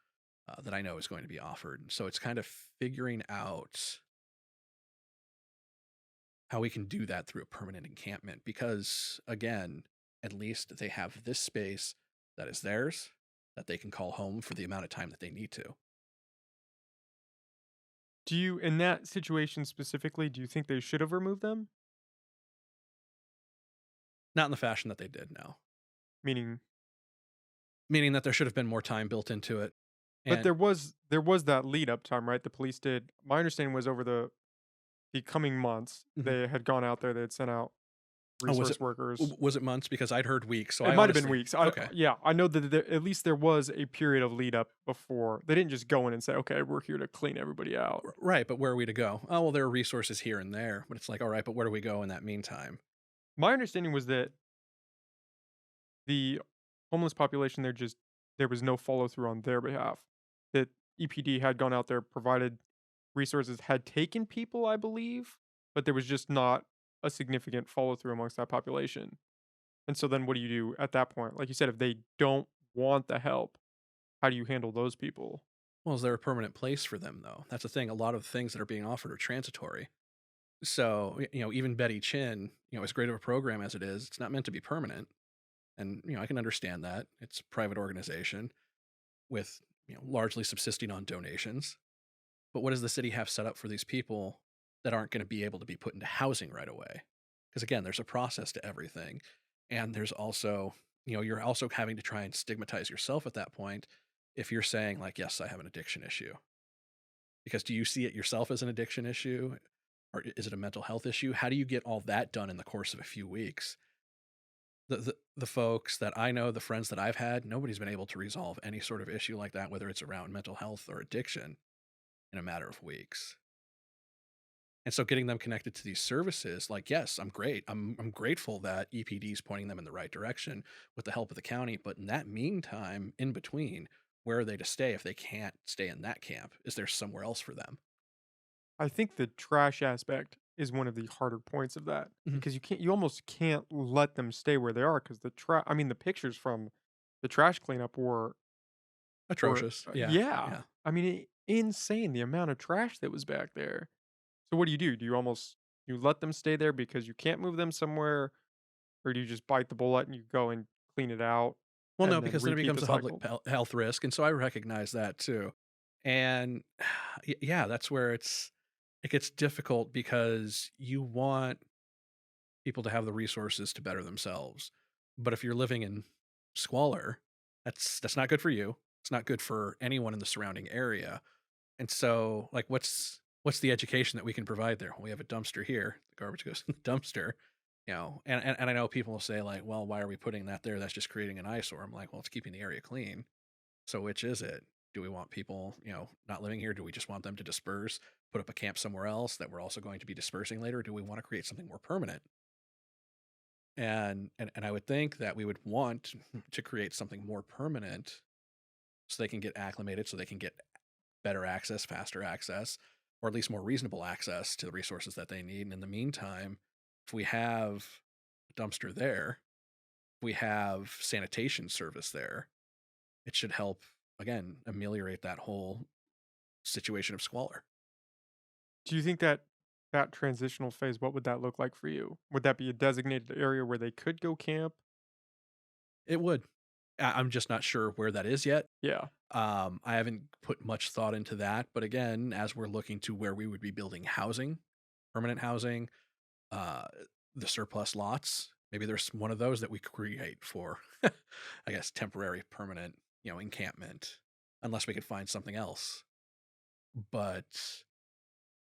S1: that I know is going to be offered. So, it's kind of figuring out how we can do that through a permanent encampment because, again, at least they have this space that is theirs that they can call home for the amount of time that they need to.
S2: Do you, in that situation specifically, do you think they should have removed them?
S1: Not in the fashion that they did now,
S2: Meaning,
S1: meaning that there should have been more time built into it.
S2: but
S1: And
S2: there was that lead up time, right? The police did. My understanding was over the coming months,
S1: mhm.
S2: they had gone out there. They had sent out
S1: Oh,
S2: resource workers.
S1: was it months? Because I'd heard weeks, so
S2: It
S1: I
S2: might have been
S1: honestly
S2: weeks.
S1: okay.
S2: Yeah, I know that at least there was a period of lead up before. They didn't just go in and say, "Okay, we're here to clean everybody out."
S1: Right, but where are we to go? Oh well, there are resources here and there, but it's like, all right, but where do we go in that meantime?
S2: My understanding was that the homeless population there was no follow through on their behalf. That EPD had gone out there, provided resources, had taken people, I believe, but there was just not a significant follow through amongst that population. And so then what do you do at that point? Like you said, if they don't want the help, how do you handle those people?
S1: Well, is there a permanent place for them though? That's the thing. A lot of the things that are being offered are transitory. So, even Betty Chin, as great of a program as it is, it's not meant to be permanent. And, I can understand that. It's a private organization with, largely subsisting on donations. But what does the city have set up for these people that aren't going to be able to be put into housing right away? Because again, there's a process to everything. And there's also, you're also having to try and stigmatize yourself at that point if you're saying, like, yes, I have an addiction issue. Because do you see it yourself as an addiction issue? Or is it a mental health issue? How do you get all that done in the course of a few weeks? The folks that I know, the friends that I've had, nobody's been able to resolve any sort of issue like that, whether it's around mental health or addiction, in a matter of weeks. And so getting them connected to these services, like, yes, I'm great. I'm grateful that EPD is pointing them in the right direction with the help of the county. But in that meantime, in between, where are they to stay if they can't stay in that camp? Is there somewhere else for them?
S2: I think the trash aspect is one of the harder points of that
S1: Mhm.
S2: because you almost can't let them stay where they are because I mean, the pictures from the trash cleanup were
S1: Atrocious. Yeah,
S2: yeah.
S1: yeah.
S2: I mean, insane the amount of trash that was back there. So what do? Do you almost you let them stay there because you can't move them somewhere, or do you just bite the bullet and you go and clean it out
S1: Well, no,
S2: and then
S1: because then it
S2: repeat
S1: becomes
S2: the
S1: a public
S2: cycle?
S1: health risk, and so I recognize that too. And yeah, that's where it gets difficult because you want people to have the resources to better themselves. But if you're living in squalor, that's not good for you. It's not good for anyone in the surrounding area. And so, like, what's the education that we can provide there? Well, we have a dumpster here. The garbage goes in the dumpster, and I know people will say like, well, why are we putting that there? That's just creating an eyesore. I'm like, well, it's keeping the area clean. So which is it? Do we want people, not living here? Do we just want them to disperse, put up a camp somewhere else that we're also going to be dispersing later? Do we want to create something more permanent? And I would think that we would want to create something more permanent so they can get acclimated, so they can get better access, faster access, or at least more reasonable access to the resources that they need. And in the meantime, if we have a dumpster there, if we have sanitation service there, it should help again ameliorate that whole situation of squalor.
S2: Do you think that that transitional phase, what would that look like for you? Would that be a designated area where they could go camp?
S1: It would. I'm just not sure where that is yet.
S2: Yeah.
S1: I haven't put much thought into that, but again, as we're looking to where we would be building housing, permanent housing, uh, the surplus lots, maybe there's one of those that we create for, I guess, temporary, permanent, encampment, unless we could find something else. But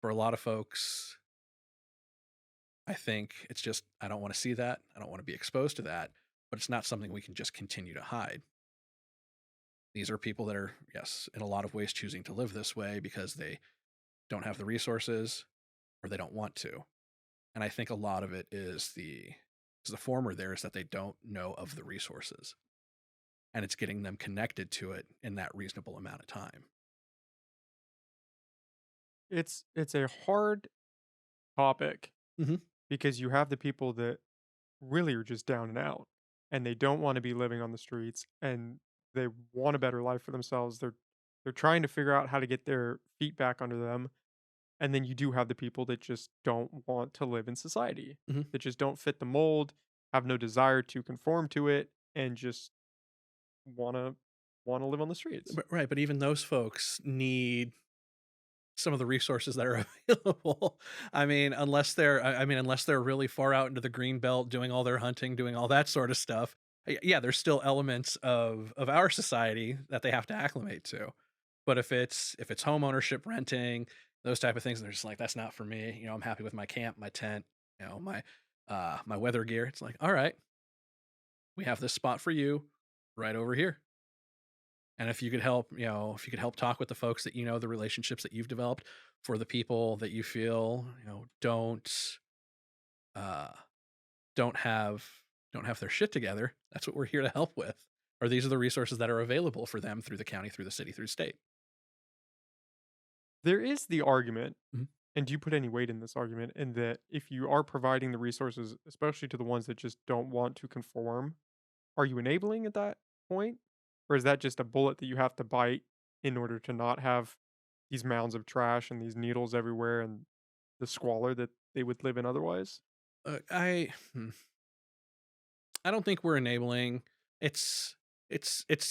S1: for a lot of folks, I think it's just, I don't want to see that. I don't want to be exposed to that, but it's not something we can just continue to hide. These are people that are, yes, in a lot of ways choosing to live this way because they don't have the resources or they don't want to. And I think a lot of it is the former there is that they don't know of the resources and it's getting them connected to it in that reasonable amount of time.
S2: It's a hard topic
S1: Hmm.
S2: because you have the people that really are just down and out and they don't want to be living on the streets and they want a better life for themselves. They're trying to figure out how to get their feet back under them. And then you do have the people that just don't want to live in society,
S1: Hmm.
S2: that just don't fit the mold, have no desire to conform to it, and just wanna wanna live on the streets.
S1: But, right, but even those folks need some of the resources that are available. Unless they're really far out into the green belt doing all their hunting, doing all that sort of stuff. Yeah, there's still elements of our society that they have to acclimate to. But if it's home ownership, renting, those type of things, they're just like, that's not for me. I'm happy with my camp, my tent, my weather gear. It's like, all right, we have this spot for you right over here. And if you could help talk with the folks that the relationships that you've developed for the people that you feel, uh don't have don't have their shit together, that's what we're here to help with. Or these are the resources that are available for them through the county, through the city, through state.
S2: There is the argument,
S1: Mhm.
S2: and do you put any weight in this argument, in that if you are providing the resources, especially to the ones that just don't want to conform, are you enabling at that point? Or is that just a bullet that you have to bite in order to not have these mounds of trash and these needles everywhere and the squalor that they would live in otherwise?
S1: I don't think we're enabling. It's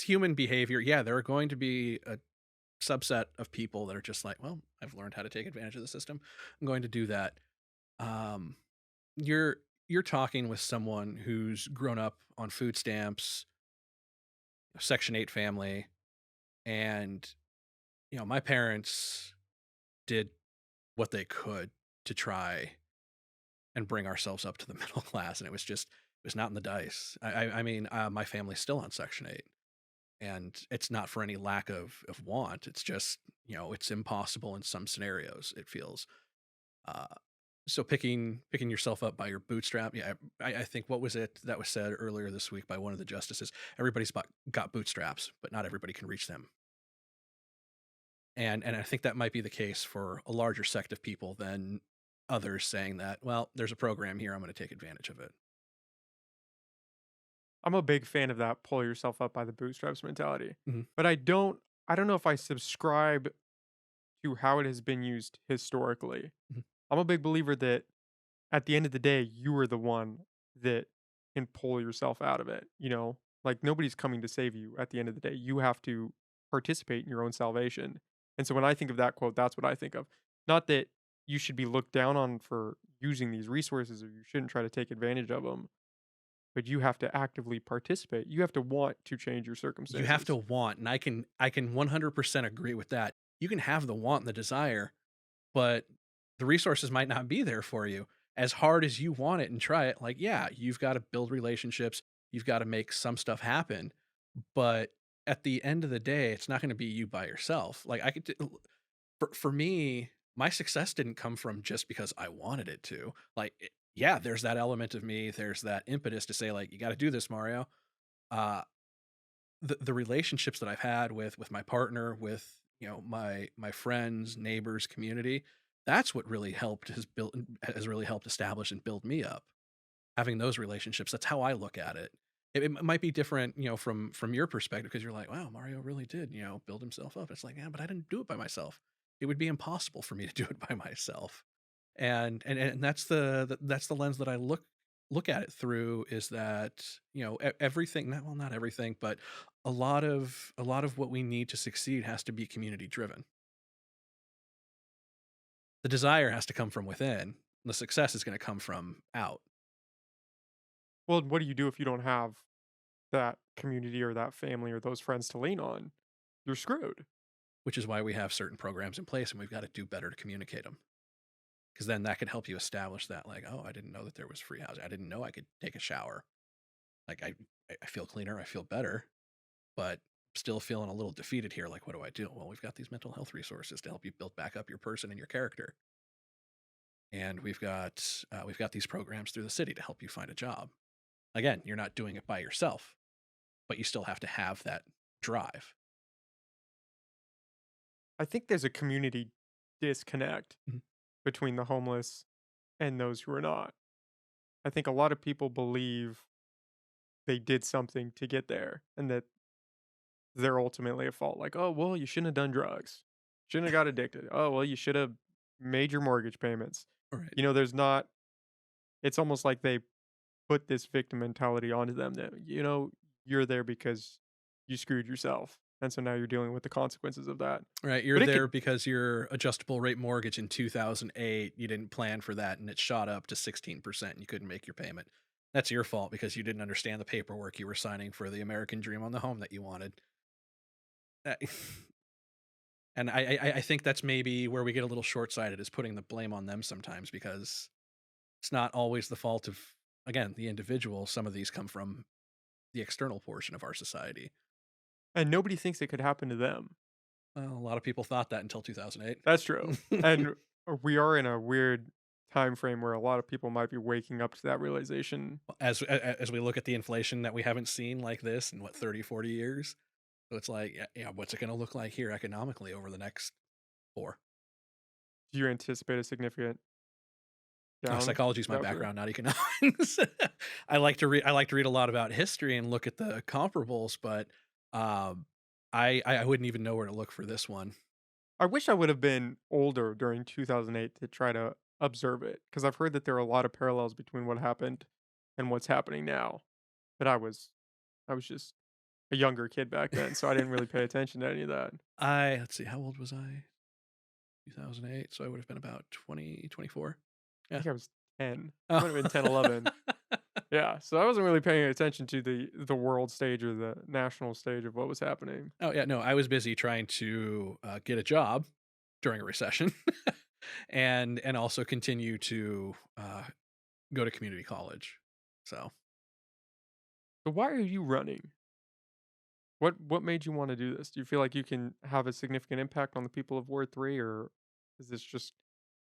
S1: human behavior. Yeah, there are going to be a subset of people that are just like, well, I've learned how to take advantage of the system. I'm going to do that. Um, you're you're talking with someone who's grown up on food stamps, Section 8 family, and my parents did what they could to try and bring ourselves up to the middle class, and it was not in the dice. My family's still on Section 8, and it's not for any lack of want. It's just it's impossible in some scenarios. It feels. Uh, so picking yourself up by your bootstrap. Yeah, I think what was it that was said earlier this week by one of the justices? Got bootstraps, but not everybody can reach them. And I think that might be the case for a larger sect of people than others saying that, well, there's a program here, I'm going to take advantage of it.
S2: I'm a big fan of that pull yourself up by the bootstraps mentality.
S1: Mhm.
S2: But I don't know if I subscribe to how it has been used historically.
S1: Mhm.
S2: I'm a big believer that at the end of the day, you are the one that can pull yourself out of it, you know? Like nobody's coming to save you at the end of the day. You have to participate in your own salvation. And so when I think of that quote, that's what I think of. Not that you should be looked down on for using these resources or you shouldn't try to take advantage of them, but you have to actively participate. You have to want to change your
S1: You have to
S2: circumstances.
S1: want, and I can 100% agree with that. You can have the want and the desire, but the resources might not be there for you. As hard as you want it and try it, like, yeah, you've got to build relationships, you've got to make some stuff happen, but at the end of the day, it's not going to be you by yourself. Like for me, my success didn't come from just because I wanted it to. Like, yeah, there's that element of me, there's that impetus to say like, you got to do this, Mario. Uh, the relationships that I've had with my partner, with my friends, neighbors, community, that's what really has really helped establish and build me up. Having those relationships, that's how I look at it. It might be different, from your perspective because you're like, wow, Mario really did, build himself up. It's like, yeah, but I didn't do it by myself. It would be impossible for me to do it by myself. And that's the lens that I look at it through, is that everything, not everything, but a lot of what we need to succeed has to be community driven. The desire has to come from within. The success is going to come from out,
S2: Well, what do you do if you don't have that community or that family or those friends to lean on? You're screwed.
S1: which is why we have certain programs in place, and we've got to do better to communicate them, because then that can help you establish that, like, oh, I didn't know that there was free housing, I didn't know I could take a shower, like I feel cleaner, I feel better, but still feeling a little defeated here. Like, what do I do? Well, we've got these mental health resources to help you build back up your person and your character, and we've got these programs through the city to help you find a job. Again, you're not doing it by yourself, but you still have to have that drive.
S2: I think there's a community disconnect
S1: Mhm.
S2: between the homeless and those who are not. I think a lot of people believe they did something to get there and that they're ultimately at fault. Like, oh, well, you shouldn't have done drugs. Shouldn't have got addicted. Oh, well, you should have made your mortgage payments.
S1: All right.
S2: There's not, it's almost like they put this victim mentality onto them that, you're there because you screwed yourself. And so now you're dealing with the consequences of that.
S1: Right, you're
S2: But it
S1: there
S2: could,
S1: because your adjustable rate mortgage in 2008, you didn't plan for that, and it shot up to 16% and you couldn't make your payment. That's your fault because you didn't understand the paperwork you were signing for the American dream on the home that you wanted. Uh, and I think that's maybe where we get a little short-sighted, is putting the blame on them sometimes, because it's not always the fault of, again, the individual. Some of these come from the external portion of our society.
S2: and nobody thinks it could happen to them.
S1: Well, a lot of people thought that until 2008.
S2: That's true. And we are in a weird time frame where a lot of people might be waking up to that realization.
S1: As we look at the inflation that we haven't seen like this in what, 30, 40 years. So it's like, yeah, yeah, what's it going to look like here economically over the next four?
S2: Do you anticipate a significant down
S1: Psychology is my
S2: downturn?
S1: background, not economics. I like to read a lot about history and look at the comparables, but um, I wouldn't even know where to look for this one.
S2: I wish I would have been older during 2008 to try to observe it because I've heard that there are a lot of parallels between what happened and what's happening now. But I was just a younger kid back then, so I didn't really pay attention to any of that.
S1: Let's see, how old was I? 2008, so I would have been about 20, 24.
S2: I
S1: Yeah.
S2: think I was 10. I
S1: Oh.
S2: might have been 10, 11. Yeah, so I wasn't really paying attention to the world stage or the national stage of what was happening.
S1: Oh yeah, no, I was busy trying to get a job during a recession, and also continue to go to community college. So
S2: So why are you running? What made you want to do this? Do you feel like you can have a significant impact on the people of Ward 3 or is this just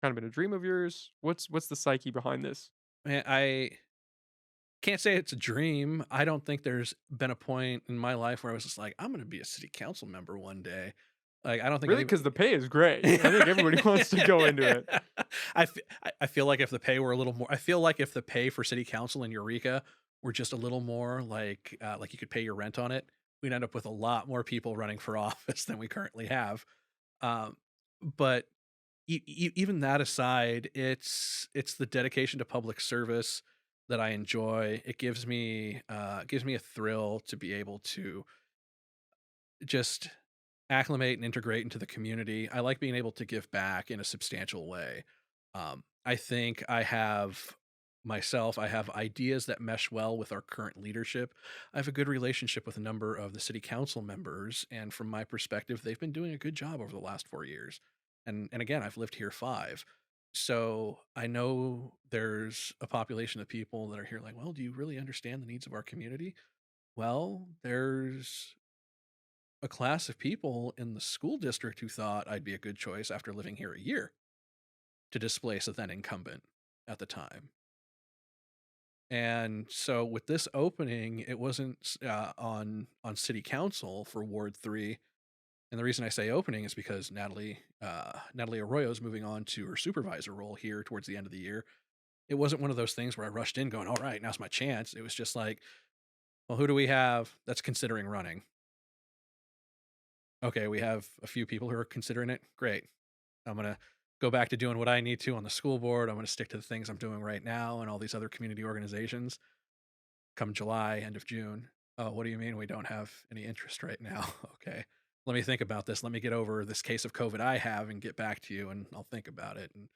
S2: kind of been a dream of yours? What's the psyche behind this?
S1: man, I can't say it's a dream. I don't think there's been a point in my life where I was just like, I'm going to be a city council member one day. Like, I don't think
S2: Really,
S1: any
S2: because the pay is great. I think everybody wants to go into it.
S1: I feel like if the pay were a little more I feel like if the pay for city council in Eureka were just a little more like you could pay your rent on it, we'd end up with a lot more people running for office than we currently have. Um, but even that aside, it's the dedication to public service that I enjoy. It gives me a thrill to be able to just acclimate and integrate into the community. I like being able to give back in a substantial way. I think I have ideas that mesh well with our current leadership. I have a good relationship with a number of the city council members, and from my perspective, they've been doing a good job over the last 4 years. And again, I've lived here 5. So I know there's a population of people that are here like, well, do you really understand the needs of our community? Well, there's a class of people in the school district who thought I'd be a good choice after living here a year to displace a then incumbent at the time. And so with this opening, it wasn't on city council for Ward 3. And the reason I say opening is because Natalie Arroyo is moving on to her supervisor role here towards the end of the year. It wasn't one of those things where I rushed in going, all right, now's my chance. It was just like, well, who do we have that's considering running? Okay, we have a few people who are considering it. Great. I'm going to go back to doing what I need to on the school board. I'm going to stick to the things I'm doing right now and all these other community organizations come July, end of June. Oh, what do you mean we don't have any interest right now? Okay. Let me think about this. Let me get over this case of COVID I have and get back to you and I'll think about it. And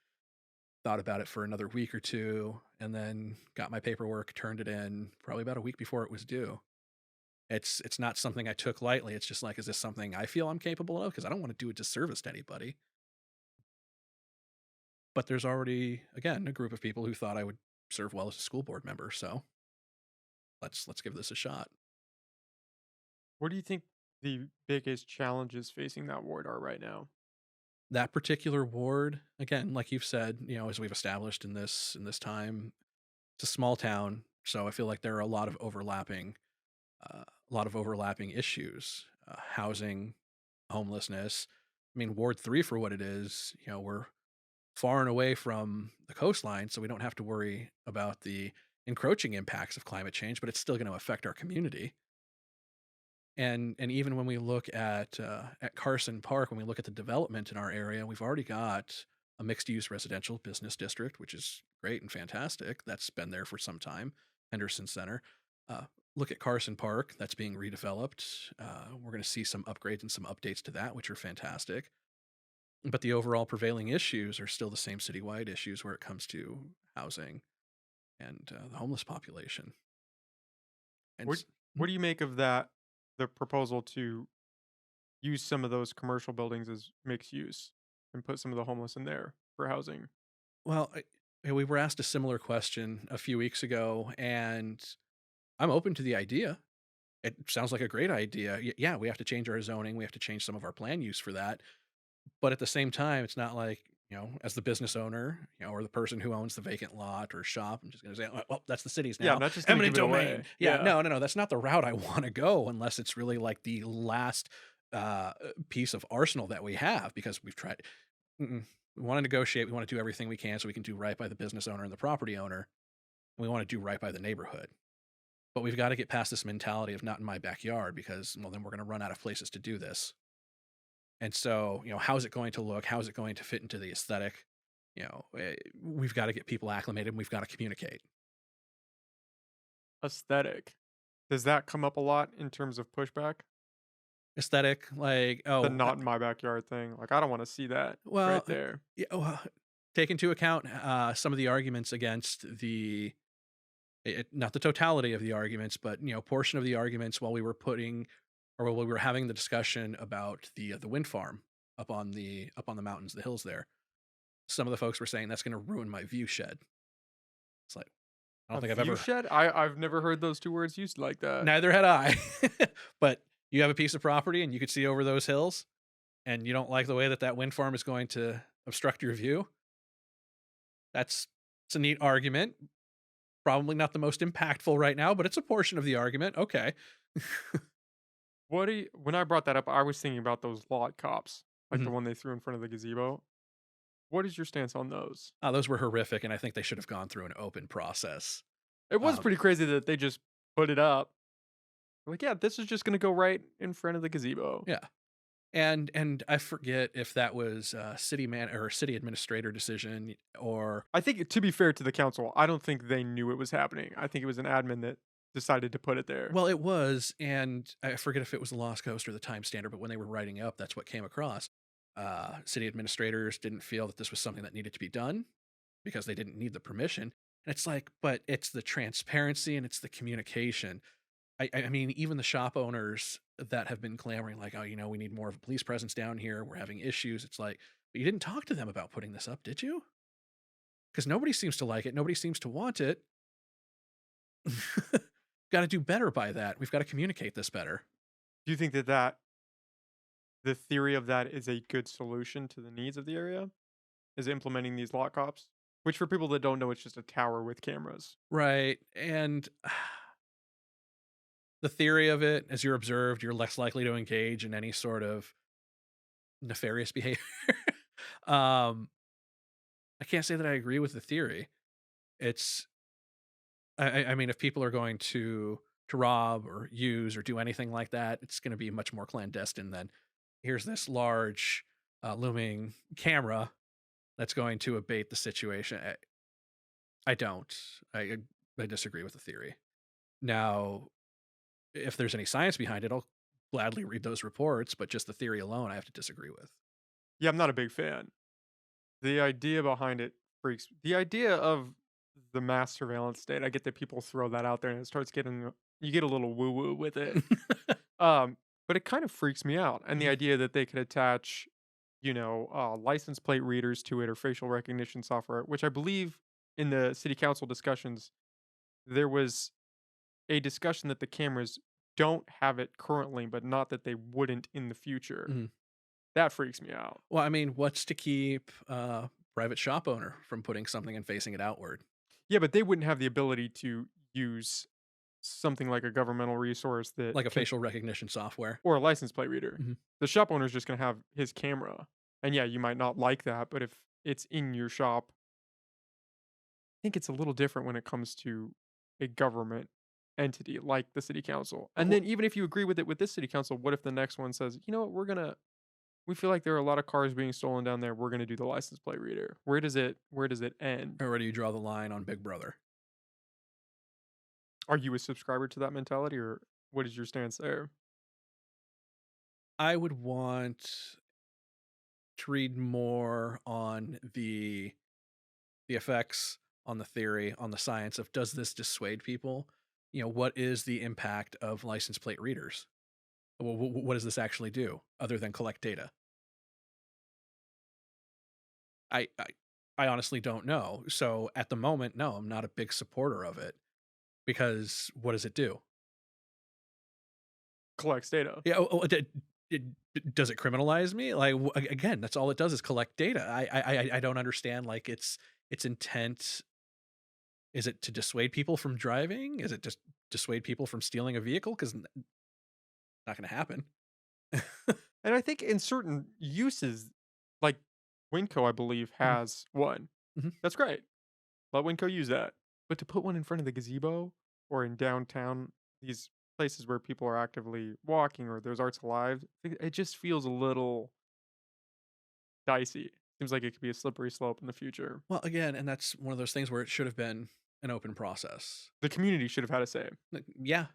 S1: thought about it for another week or two and then got my paperwork, turned it in probably about a week before it was due. It's not something I took lightly. It's just like, is this something I feel I'm capable of? Because I don't want to do a disservice to anybody. But there's already, again, a group of people who thought I would serve well as a school board member. So let's give this a shot.
S2: What do you think the biggest challenges facing that ward are right now?
S1: That particular ward, again, like you've said, as we've established in this time, it's a small town, so I feel like there are a lot of overlapping issues, housing, homelessness. I mean, Ward 3 for what it is, we're far and away from the coastline, so we don't have to worry about the encroaching impacts of climate change, but it's still going to affect our community. And even when we look at Carson Park, when we look at the development in our area, we've already got a mixed use residential business district, which is great and fantastic. That's been there for some time. Henderson Center. Uh, Look at Carson Park, that's being redeveloped. We're going to see some upgrades and some updates to that, which are fantastic. But the overall prevailing issues are still the same citywide issues where it comes to housing and the homeless population. And
S2: What What do you make of that? The proposal to use some of those commercial buildings as mixed use and put some of the homeless in there for housing.
S1: well, we were asked a similar question a few weeks ago, and I'm open to the idea. It sounds like a great idea. Yeah, we have to change our zoning. We have to change some of our plan use for that. But at the same time, it's not like, as the business owner, or the person who owns the vacant lot or shop, I'm just going to say, well, that's the city's
S2: Yeah,
S1: now.
S2: I'm not just gonna
S1: Eminent
S2: give it
S1: domain.
S2: away.
S1: Yeah,
S2: Yeah.
S1: no, no, no. That's not the route I want to go unless it's really like the last uh, piece of arsenal that we have because we've tried. Mm-mm. We want to negotiate. We want to do everything we can so we can do right by the business owner and the property owner. And we want to do right by the neighborhood. But we've got to get past this mentality of not in my backyard because, well, then we're going to run out of places to do this. And so, how's it going to look? How's it going to fit into the aesthetic? We've got to get people acclimated and we've got to communicate.
S2: Aesthetic. Does that come up a lot in terms of pushback?
S1: Aesthetic, like,
S2: The
S1: oh,
S2: not in my backyard thing. Like I don't want to see that
S1: well,
S2: right there.
S1: yeah, well, take into account some of the arguments against not the totality of the arguments, but, portion of the arguments while we were while we were having the discussion about the wind farm up on the mountains, the hills there. Some of the folks were saying that's going to ruin my view shed. It's like, I don't
S2: A
S1: think I've
S2: view
S1: ever,
S2: shed? I've never heard those two words used like that.
S1: neither had I. But you have a piece of property and you could see over those hills and you don't like the way that wind farm is going to obstruct your view. It's a neat argument. Probably not the most impactful right now, but it's a portion of the argument. Okay.
S2: What do you when I brought that up, I was thinking about those lot cops, like the
S1: Mhm.
S2: one they threw in front of the gazebo. What is your stance on those?
S1: Those were horrific, and I think they should have gone through an open process.
S2: It was
S1: Um,
S2: pretty crazy that they just put it up. Like, yeah, this is just gonna go right in front of the gazebo.
S1: yeah. And I forget if that was a city man or city administrator decision or
S2: I think to be fair to the council, I don't think they knew it was happening. I think it was an admin that decided to put it there.
S1: well, it was, and I forget if it was the Lost Coast or the Time Standard, but when they were writing up, that's what came across. City administrators didn't feel that this was something that needed to be done because they didn't need the permission. And it's like, but it's the transparency and it's the communication. I mean, even the shop owners that have been clamoring, like, oh, we need more of a police presence down here. We're having issues. It's like, but you didn't talk to them about putting this up, did you? Because nobody seems to like it. Nobody seems to want it. Got to do better by that. We've got to communicate this better.
S2: Do you think that the theory of that is a good solution to the needs of the area? Is implementing these lot cops? Which for people that don't know, it's just a tower with cameras.
S1: Right. And the theory of it, as you're observed, you're less likely to engage in any sort of nefarious behavior. um, I can't say that I agree with the theory. It's, I mean, if people are going to rob or use or do anything like that, it's going to be much more clandestine than here's this large looming camera that's going to abate the situation. I don't. I I disagree with the theory. Now, if there's any science behind it, I'll gladly read those reports, but just the theory alone, I have to disagree with.
S2: Yeah, I'm not a big fan. The idea behind it the idea of the mass surveillance state, I get that people throw that out there and it starts getting you get a little woo woo with it. Um, but it kind of freaks me out. And the
S1: Mhm.
S2: idea that they could attach, license plate readers to it or facial recognition software, which I believe in the city council discussions, there was a discussion that the cameras don't have it currently, but not that they wouldn't in the future.
S1: Mhm.
S2: That freaks me out.
S1: Well, I mean, what's to keep a private shop owner from putting something and facing it outward?
S2: Yeah, but they wouldn't have the ability to use something like a governmental resource that
S1: Like a
S2: can
S1: facial recognition software.
S2: or a license plate reader.
S1: Mhm.
S2: The shop owner is just gonna have his camera. And yeah, you might not like that, but if it's in your shop, I think it's a little different when it comes to a government entity like the city council. And
S1: Well,
S2: then even if you agree with it with this city council, what if the next one says, you know what, we feel like there are a lot of cars being stolen down there. We're gonna do the license plate reader. Where does it end?
S1: where do you draw the line on Big Brother?
S2: Are you a subscriber to that mentality or what is your stance there?
S1: I would want to read more on the effects, on the theory, on the science of does this dissuade people? What is the impact of license plate readers? What does this actually do other than collect data? I, I I honestly don't know. So at the moment, no, I'm not a big supporter of it because what does it do?
S2: Collects data.
S1: Yeah, it does it criminalize me? Like again, that's all it does is collect data. I don't understand like its intent. Is it to dissuade people from driving? Is it just dissuade people from stealing a vehicle? Because not going to happen.
S2: And I think in certain uses, like Winco, I believe,
S1: Mhm,
S2: has one.
S1: mhm.
S2: That's great. Let Winco use that. But to put one in front of the gazebo or in downtown, these places where people are actively walking or there's arts alive, it just feels a little dicey. Seems like it could be a slippery slope in the future.
S1: Well, again, and that's one of those things where it should have been an open process.
S2: The community should have had a say.
S1: Like, yeah,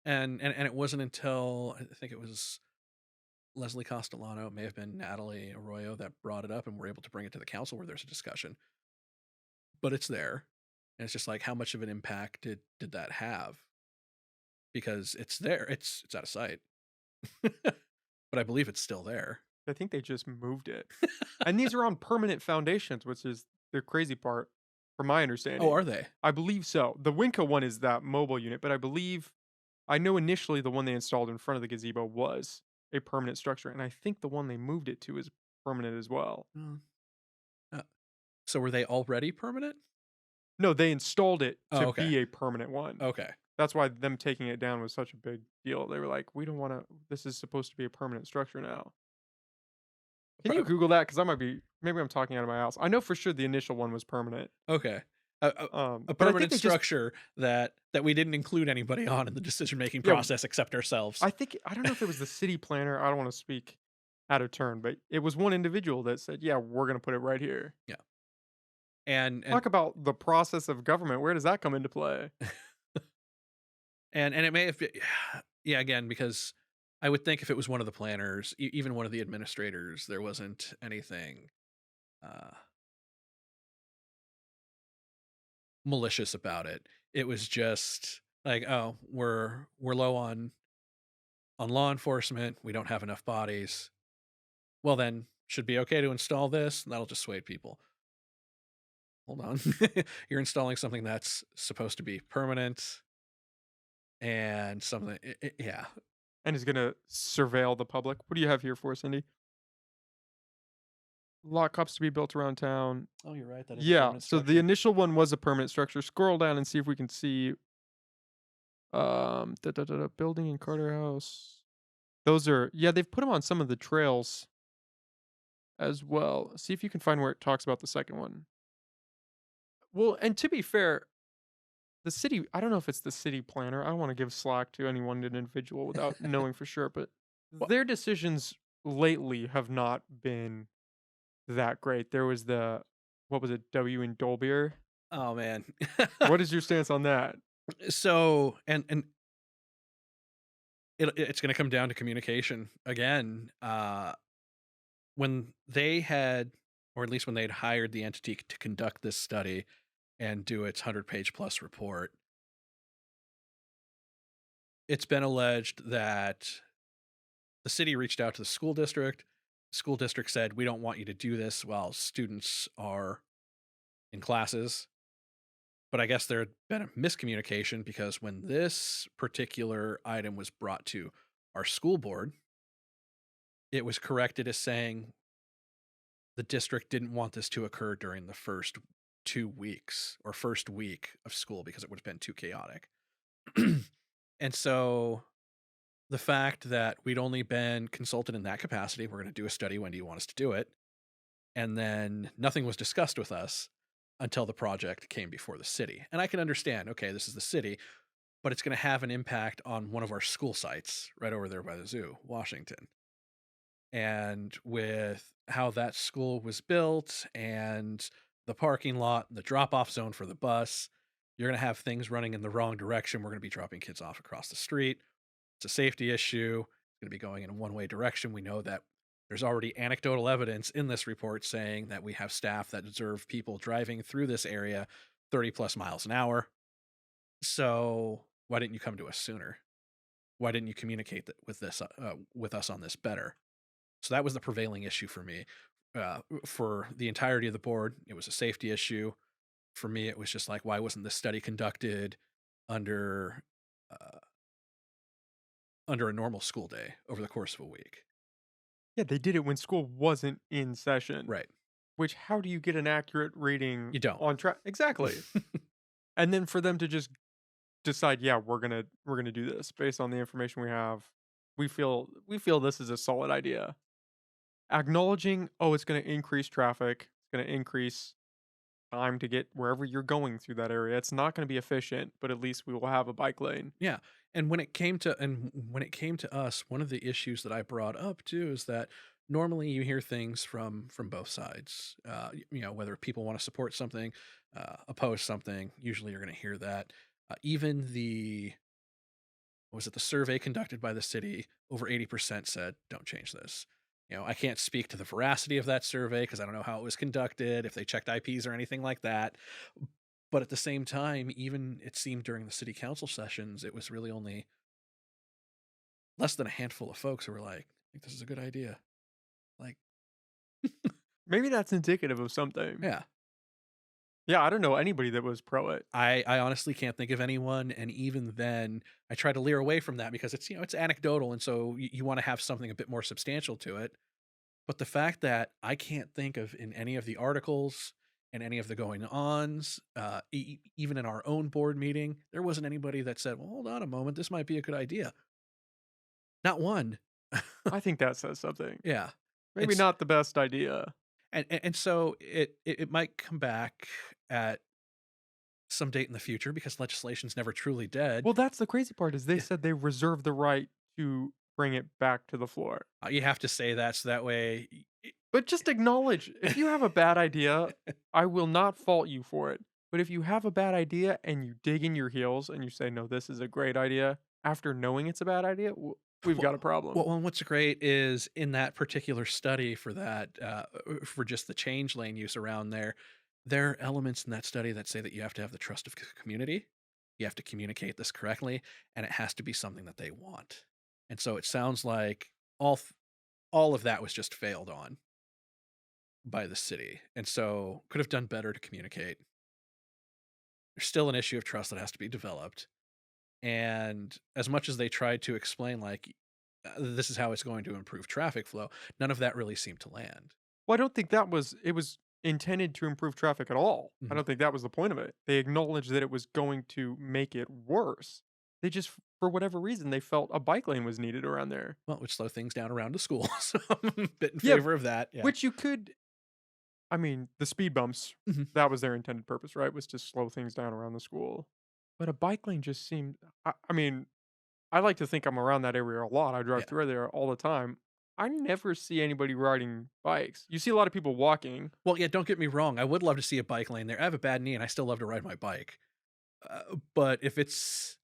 S1: and it wasn't until I think it was Leslie Castellano, it may have been Natalie Arroyo that brought it up, and we're able to bring it to the council where there's a discussion. But it's there, and it's just like how much of an impact did that have? Because it's there, it's out of sight, but I believe it's still there.
S2: I think they just moved it. And these are on permanent foundations, which is the crazy part from my
S1: Oh,
S2: understanding.
S1: are they?
S2: I believe so. The Winco one is that mobile unit, but I know initially the one they installed in front of the gazebo was a permanent structure, and I think the one they moved it to is permanent as well.
S1: Mm, uh, so were they already permanent?
S2: No, they installed it
S1: Oh,
S2: to
S1: okay,
S2: be a permanent one.
S1: okay.
S2: That's why them taking it down was such a big deal. They were like, "We don't wanna this is supposed to be a permanent structure now." Can you
S1: Pro-
S2: Google that? Because I might be maybe I'm talking out of my house. I know for sure the initial one was permanent.
S1: Okay. A, a, a
S2: But I think
S1: permanent
S2: they just
S1: structure that we didn't include anybody on in the decision making
S2: yeah,
S1: process except ourselves.
S2: I think I don't know if it was the city planner, I don't wanna speak out of turn, but it was one individual that said, "Yeah, we're gonna put it right here."
S1: Yeah. And
S2: Talk about the process of government, where does that come into play?
S1: and it may have been, yeah, again, because I would think if it was one of the planners, even one of the administrators, there wasn't anything uh malicious about it. It was just like, oh, we're low on law enforcement. We don't have enough bodies. Well, then should be okay to install this. That'll just sway people. Hold on, you're installing something that's supposed to be permanent and something. Yeah.
S2: And is gonna surveil the public. What do you have here for, Cindy? Lockups to be built around town.
S1: Oh, you're right. That is a
S2: Yeah,
S1: permanent
S2: so the
S1: structure.
S2: initial one was a permanent structure. Scroll down and see if we can see, building in Carter House. Those are yeah, they've put them on some of the trails as well. See if you can find where it talks about the second one. Well, and to be fair, the city I don't know if it's the city planner. I don't wanna give slack to any one individual without knowing for sure, but
S1: Well,
S2: their decisions lately have not been that great. There was the what was it, W in Dolbeer?
S1: oh man.
S2: What is your stance on that?
S1: So and it's going to come down to communication again. When they had, or at least when they had hired the entity to conduct this study and do its 100-page plus report, it's been alleged that the city reached out to the school district. The school district said, we don't want you to do this while students are in classes. But I guess there had been a miscommunication because when this particular item was brought to our school board, it was corrected as saying the district didn't want this to occur during the first 2 weeks or first week of school because it would have been too chaotic. And so the fact that we'd only been consulted in that capacity, we're going to do a study. When do you want us to do it? And then nothing was discussed with us until the project came before the city. And I can understand, okay, this is the city, but it's going to have an impact on one of our school sites right over there by the zoo, Washington. And with how that school was built and the parking lot, the drop off zone for the bus, you're going to have things running in the wrong direction. We're going to be dropping kids off across the street. It's a safety issue. It's going to be going in a one way direction. We know that there's already anecdotal evidence in this report saying that we have staff that observe people driving through this area 30 plus miles an hour. So why didn't you come to us sooner? Why didn't you communicate with us on this better? So that was the prevailing issue for me. For the entirety of the board, it was a safety issue. For me, it was just like, why wasn't this study conducted under uh, under a normal school day over the course of a week?
S2: Yeah, they did it when school wasn't in session,
S1: Right.
S2: which how do you get an accurate reading
S1: You don't.
S2: on track? Exactly. And then for them to just decide, yeah, we're gonna do this based on the information we have. We feel this is a solid idea. Acknowledging, oh, it's gonna increase traffic, it's gonna increase time to get wherever you're going through that area. It's not gonna be efficient, but at least we will have a bike lane.
S1: Yeah. When it came to us, one of the issues that I brought up too is that normally you hear things from both sides. Whether people want to support something, oppose something, usually you're going to hear that. Even the was it the survey conducted by the city, over 80% said don't change this. I can't speak to the veracity of that survey because I don't know how it was conducted, if they checked IPs or anything like that. But at the same time, even it seemed during the city council sessions, it was really only less than a handful of folks who were like, I think this is a good idea. Like,
S2: Maybe that's indicative of something.
S1: yeah.
S2: Yeah, I don't know anybody that was pro it.
S1: I honestly can't think of anyone. And even then, I try to leer away from that because it's anecdotal. And so you want to have something a bit more substantial to it. But the fact that I can't think of in any of the articles, in any of the going ons, even in our own board meeting, there wasn't anybody that said, well, hold on a moment, this might be a good idea. Not one.
S2: I think that says something.
S1: Yeah.
S2: Maybe
S1: It's
S2: not the best idea.
S1: and so it might come back at some date in the future because legislation's never truly dead.
S2: Well, that's the crazy part is they
S1: Yeah.
S2: said they reserve the right to bring it back to the floor.
S1: You have to say that so that way
S2: But just acknowledge if you have a bad idea, I will not fault you for it. But if you have a bad idea and you dig in your heels and you say, "No, this is a great idea," after knowing it's a bad idea, we've
S1: well,
S2: got a problem.
S1: well, what's great is in that particular study for that, for just the change lane use around there are elements in that study that say that you have to have the trust of community. You have to communicate this correctly, and it has to be something that they want. And so it sounds like all of that was just failed on by the city, and so could have done better to communicate. There's still an issue of trust that has to be developed. And as much as they tried to explain, like, this is how it's going to improve traffic flow, none of that really seemed to land.
S2: Well, I don't think that was it was intended to improve traffic at all. I
S1: Mhm.
S2: don't think that was the point of it. They acknowledged that it was going to make it worse. They just, for whatever reason, they felt a bike lane was needed around there.
S1: Well, it would slow things down around the school. So I'm a bit in
S2: Yeah,
S1: favor of that. Yeah.
S2: which you could I mean, the speed bumps,
S1: Mhm.
S2: that was their intended purpose, right? Was to slow things down around the school. But a bike lane just seemed I mean, I like to think I'm around that area a lot. I drive
S1: Yeah.
S2: through there all the time. I never see anybody riding bikes. You see a lot of people walking.
S1: Well, yeah, don't get me wrong. I would love to see a bike lane there. I have a bad knee and I still love to ride my bike. But if it's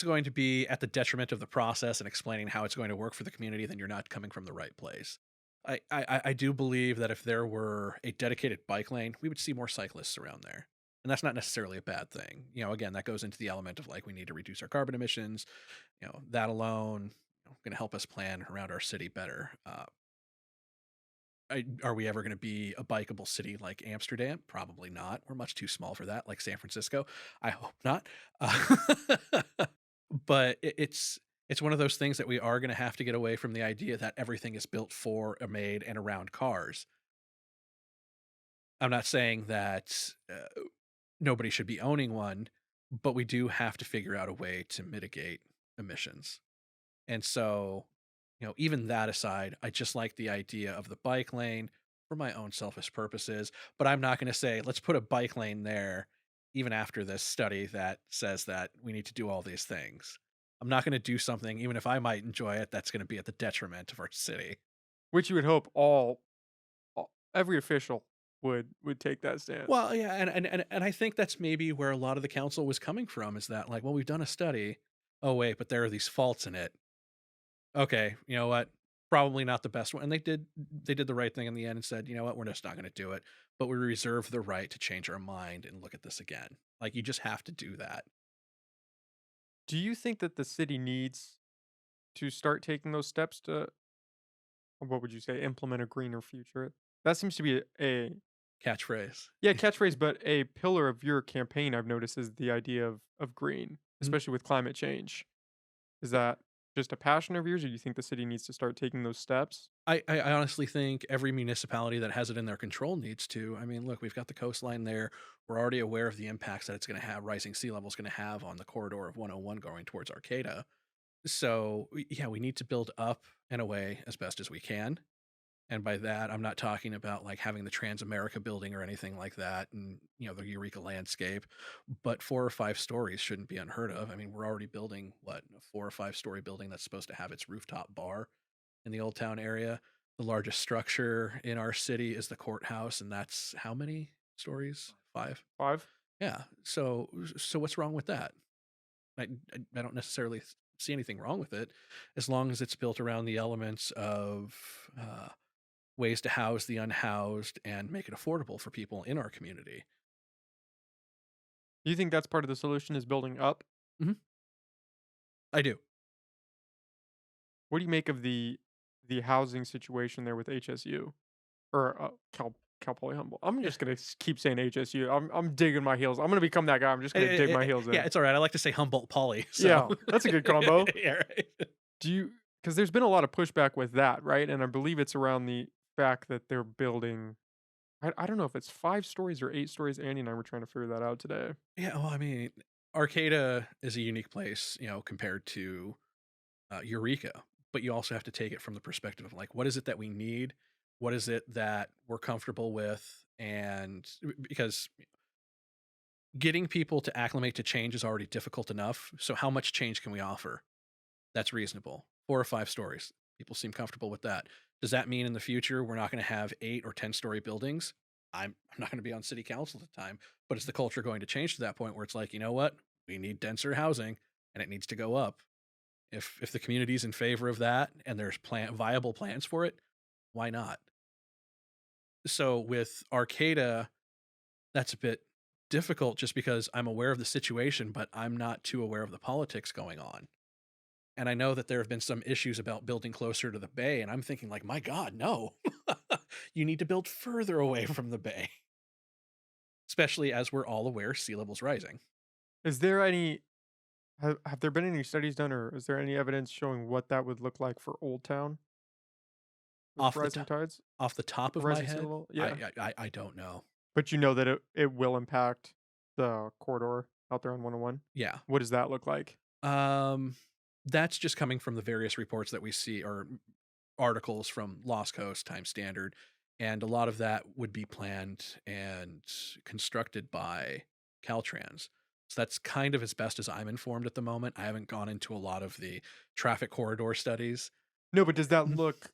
S1: going to be at the detriment of the process and explaining how it's going to work for the community, then you're not coming from the right place. I do believe that if there were a dedicated bike lane, we would see more cyclists around there. And that's not necessarily a bad thing. Again, that goes into the element of like we need to reduce our carbon emissions. That alone, going to help us plan around our city better. Are we ever going to be a bikeable city like Amsterdam? Probably not. We're much too small for that, like San Francisco. I hope not. But it's one of those things that we are going to have to get away from the idea that everything is built for, or made, and around cars. I'm not saying that nobody should be owning one, but we do have to figure out a way to mitigate emissions. And so, even that aside, I just like the idea of the bike lane for my own selfish purposes, but I'm not going to say, let's put a bike lane there, even after this study that says that we need to do all these things. I'm not going to do something, even if I might enjoy it, that's going to be at the detriment of our city.
S2: Which you would hope every official would take that stance.
S1: Well, yeah, and I think that's maybe where a lot of the council was coming from is that, like, well, we've done a study. Oh, wait, but there are these faults in it. Okay, you know what? Probably not the best one. And they did the right thing in the end and said, you know what, we're just not going to do it. But we reserve the right to change our mind and look at this again. Like you just have to do that.
S2: Do you think that the city needs to start taking those steps to, what would you say, implement a greener future? That seems to be a
S1: Catchphrase.
S2: yeah, catchphrase, but a pillar of your campaign I've noticed is the idea of green,
S1: Mhm.
S2: especially with climate change. Is that just a passion of yours, or do you think the city needs to start taking those steps?
S1: I honestly think every municipality that has it in their control needs to. I mean, look, we've got the coastline there. We're already aware of the impacts that it's going to have, rising sea level is going to have on the corridor of 101 going towards Arcata. So, yeah, we need to build up in a way as best as we can. And by that, I'm not talking about like having the Transamerica building or anything like that and, the Eureka landscape, but 4 or 5 stories shouldn't be unheard of. I mean, we're already building what, a 4 or 5 story building that's supposed to have its rooftop bar in the Old Town area. The largest structure in our city is the courthouse, and that's how many stories? 5.
S2: 5?
S1: Yeah. So what's wrong with that? I don't necessarily see anything wrong with it as long as it's built around the elements of ways to house the unhoused and make it affordable for people in our community.
S2: Do you think that's part of the solution is building up?
S1: Mhm. I do.
S2: What do you make of the housing situation there with HSU or Cal Poly Humboldt? I'm
S1: Yeah.
S2: just gonna keep saying HSU. I'm digging my heels. I'm gonna become that guy. I'm just gonna dig my heels
S1: Yeah,
S2: in.
S1: it's all right. I like to say Humboldt Poly. So
S2: Yeah, that's a good combo.
S1: yeah, right.
S2: Do you? Because there's been a lot of pushback with that, right? And I believe it's around the fact that they're building. I don't know if it's 5 stories or 8 stories. Andy and I were trying to figure that out today.
S1: Yeah, well, I mean, Arcata is a unique place, compared to Eureka, but you also have to take it from the perspective of like, what is it that we need? What is it that we're comfortable with? And because getting people to acclimate to change is already difficult enough. So, how much change can we offer? That's reasonable. 4 or 5 stories. People seem comfortable with that. Does that mean in the future we're not going to have 8 or 10 story buildings? I'm not going to be on city council at the time, but is the culture going to change to that point where it's like, you know what? We need denser housing and it needs to go up. If the community's in favor of that and there's viable plans for it, why not? So with Arcata, that's a bit difficult just because I'm aware of the situation, but I'm not too aware of the politics going on. And I know that there have been some issues about building closer to the bay, and I'm thinking like, my God, no. You need to build further away from the bay, especially as we're all aware sea level's rising.
S2: Is there any have there been any studies done, or is there any evidence showing what that would look like for Old Town with
S1: Off the
S2: rising
S1: top,
S2: tides,
S1: off the top of my
S2: rising sea
S1: head,
S2: level?
S1: I
S2: Yeah.
S1: I, I don't know.
S2: But you know that it will impact the corridor out there on 101?
S1: Yeah.
S2: What does that look like?
S1: Um, that's just coming from the various reports that we see or articles from Lost Coast, Time Standard, and a lot of that would be planned and constructed by Caltrans. So that's kind of as best as I'm informed at the moment. I haven't gone into a lot of the traffic corridor studies.
S2: No, but does that
S1: Mhm.
S2: look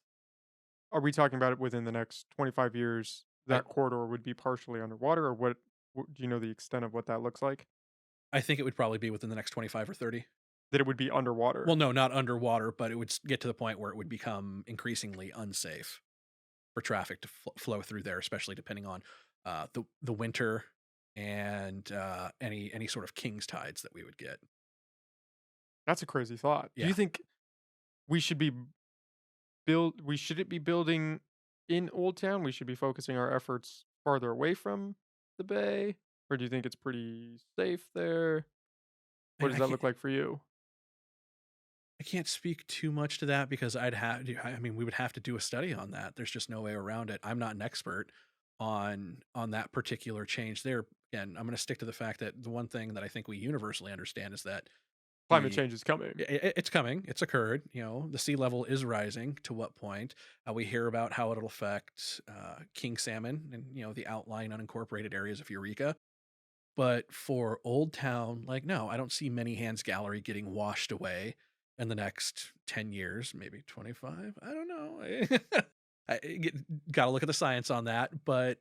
S2: are we talking about it within the next 25 years,
S1: I
S2: that corridor would be partially underwater, or do you know the extent of what that looks like?
S1: I think it would probably be within the next 25 or 30.
S2: That it would be
S1: Well,
S2: underwater?
S1: no, not underwater, but it would get to the point where it would become increasingly unsafe for traffic to flow through there, especially depending on the winter and any sort of king's tides that we would get.
S2: That's a crazy thought. Do you
S1: Yeah,
S2: think we should be we shouldn't be building in Old Town? We should be focusing our efforts farther away from the bay? Or do you think it's pretty safe there? What
S1: and
S2: does that look like for you?
S1: I can't speak too much to that because I mean we would have to do a study on that. There's just no way around it. I'm not an expert on that particular change there. Again, I'm going to stick to the fact that the one thing that I think we universally understand is that
S2: Climate
S1: the
S2: change is coming.
S1: it's coming. It's occurred. The sea level is rising. To what point? We hear about how it'll affect king salmon and the outlying unincorporated areas of Eureka. But for Old Town, like, no, I don't see many Hands Gallery getting washed away in the next 10 years, maybe 25. I don't know. Got to look at the science on that, but